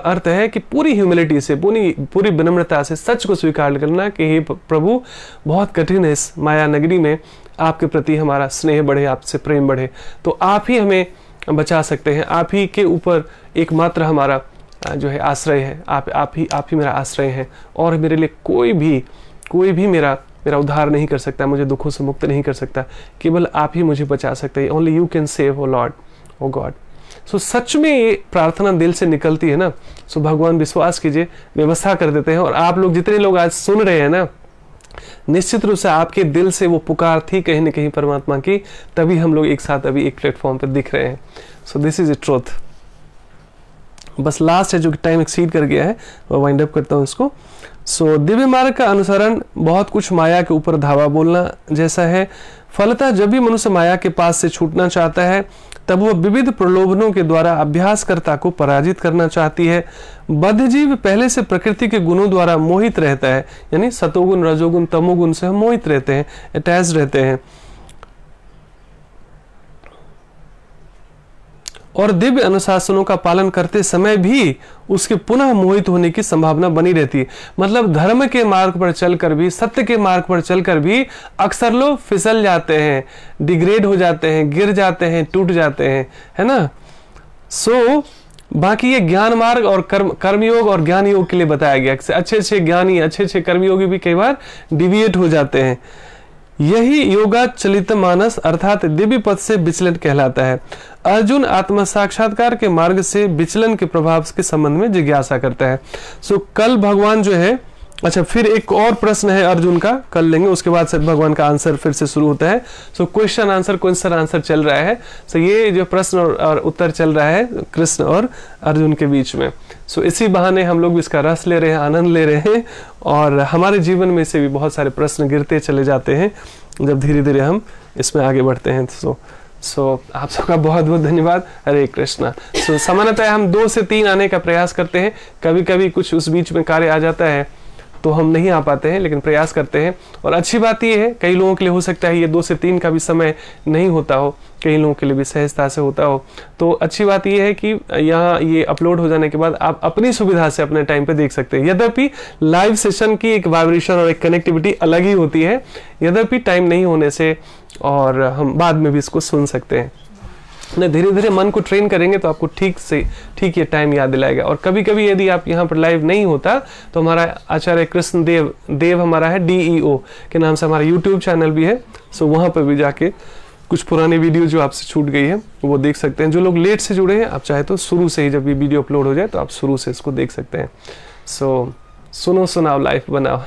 अर्थ है कि पूरी ह्यूमिलिटी से, पूरी विनम्रता से सच को स्वीकार करना कि हे प्रभु, बहुत कठिन है इस माया नगरी में, आपके प्रति हमारा स्नेह बढ़े, आपसे प्रेम बढ़े, तो आप ही हमें बचा सकते हैं, आप ही के ऊपर एकमात्र हमारा जो है आश्रय है, आप ही मेरा आश्रय है, और मेरे लिए कोई भी मेरा उद्धार नहीं कर सकता, मुझे दुखों से मुक्त नहीं कर सकता, केवल आप ही मुझे बचा सकते हैं। Only you can save, oh lord, oh God. So सच में ये प्रार्थना दिल से निकलती है ना, सो भगवान विश्वास कीजिए व्यवस्था कर देते हैं। और आप लोग जितने लोग आज सुन रहे हैं ना, निश्चित रूप से आपके दिल से वो पुकार थी कहीं न कहीं परमात्मा की, तभी हम लोग एक साथ अभी एक प्लेटफॉर्म पर दिख रहे हैं। So this is a truth. बस लास्ट है जो कि टाइम एक्सीड कर गया है, वो वाइंड अप करता हूँ इसको। सो दिव्य मार्ग का अनुसरण बहुत कुछ माया के ऊपर धावा बोलना जैसा है। फलतः जब भी मनुष्य माया के पास से छूटना चाहता है, तब वह विविध प्रलोभनों के द्वारा अभ्यासकर्ता को पराजित करना चाहती है। बद्ध जीव पहले से प्रकृति के गुणों द्वारा मोहित रहता है, यानी सतोगुण, रजोगुण, तमोगुण से हम मोहित रहते हैं, अटैच रहते हैं, और दिव्य अनुशासनों का पालन करते समय भी उसके पुनः मोहित होने की संभावना बनी रहती है। मतलब धर्म के मार्ग पर चलकर भी, सत्य के मार्ग पर चलकर भी अक्सर लोग फिसल जाते हैं, डिग्रेड हो जाते हैं, गिर जाते हैं, टूट जाते हैं, है ना। सो बाकी ये ज्ञान मार्ग और कर्मयोग और ज्ञान योग के लिए बताया गया। अच्छे ज्ञानी, अच्छे कर्मयोगी भी कई बार डिविएट हो जाते हैं। यही योगा चलित मानस अर्थात दिव्य पथ से विचलन कहलाता है। अर्जुन आत्म साक्षात्कार के मार्ग से विचलन के प्रभाव के संबंध में जिज्ञासा करता है। सो कल भगवान जो है, अच्छा फिर एक और प्रश्न है अर्जुन का, कल लेंगे, उसके बाद से भगवान का आंसर फिर से शुरू होता है। सो क्वेश्चन आंसर चल रहा है। सो ये जो प्रश्न और उत्तर चल रहा है कृष्ण और अर्जुन के बीच में। सो इसी बहाने हम लोग भी इसका रस ले रहे हैं, आनंद ले रहे हैं, और हमारे जीवन में से भी बहुत सारे प्रश्न गिरते चले जाते हैं जब धीरे धीरे हम इसमें आगे बढ़ते हैं। सो आप सबका बहुत बहुत धन्यवाद। हरे कृष्णा। सो सामान्यतः हम 2 से 3 आने का प्रयास करते हैं, कभी कभी कुछ उस बीच में कार्य आ जाता है तो हम नहीं आ पाते हैं, लेकिन प्रयास करते हैं। और अच्छी बात ये है, कई लोगों के लिए हो सकता है ये 2 से 3 का भी समय नहीं होता हो, कई लोगों के लिए भी सहजता से होता हो। तो अच्छी बात ये है कि यहाँ ये अपलोड हो जाने के बाद आप अपनी सुविधा से अपने टाइम पे देख सकते हैं। यद्यपि लाइव सेशन की एक वाइब्रेशन और एक कनेक्टिविटी अलग ही होती है, यद्यपि टाइम नहीं होने से और हम बाद में भी इसको सुन सकते हैं। धीरे धीरे मन को ट्रेन करेंगे तो आपको ठीक ये टाइम याद दिलाएगा। और कभी कभी यदि आप यहाँ पर लाइव नहीं होता तो हमारा आचार्य कृष्ण देव हमारा है DEO के नाम से हमारा YouTube चैनल भी है। सो वहाँ पर भी जाके कुछ पुरानी वीडियो जो आपसे छूट गई है वो देख सकते हैं। जो लोग लेट से जुड़े हैं, आप चाहे तो शुरू से ही, जब ये वीडियो अपलोड हो जाए तो आप शुरू से इसको देख सकते हैं। सो सुनो सुनाओ लाइफ बनाओ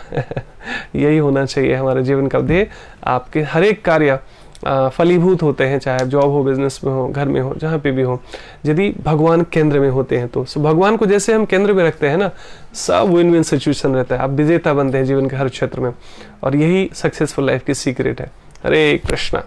यही होना चाहिए हमारे जीवन का ध्येय। आपके हर एक कार्य फलीभूत होते हैं, चाहे जॉब हो, बिजनेस में हो, घर में हो, जहाँ पे भी हो, यदि भगवान केंद्र में होते हैं तो। भगवान को जैसे हम केंद्र में रखते हैं ना, सब विन विन सिचुएशन रहता है, आप विजेता बनते हैं जीवन के हर क्षेत्र में, और यही सक्सेसफुल लाइफ की सीक्रेट है। हरे कृष्णा।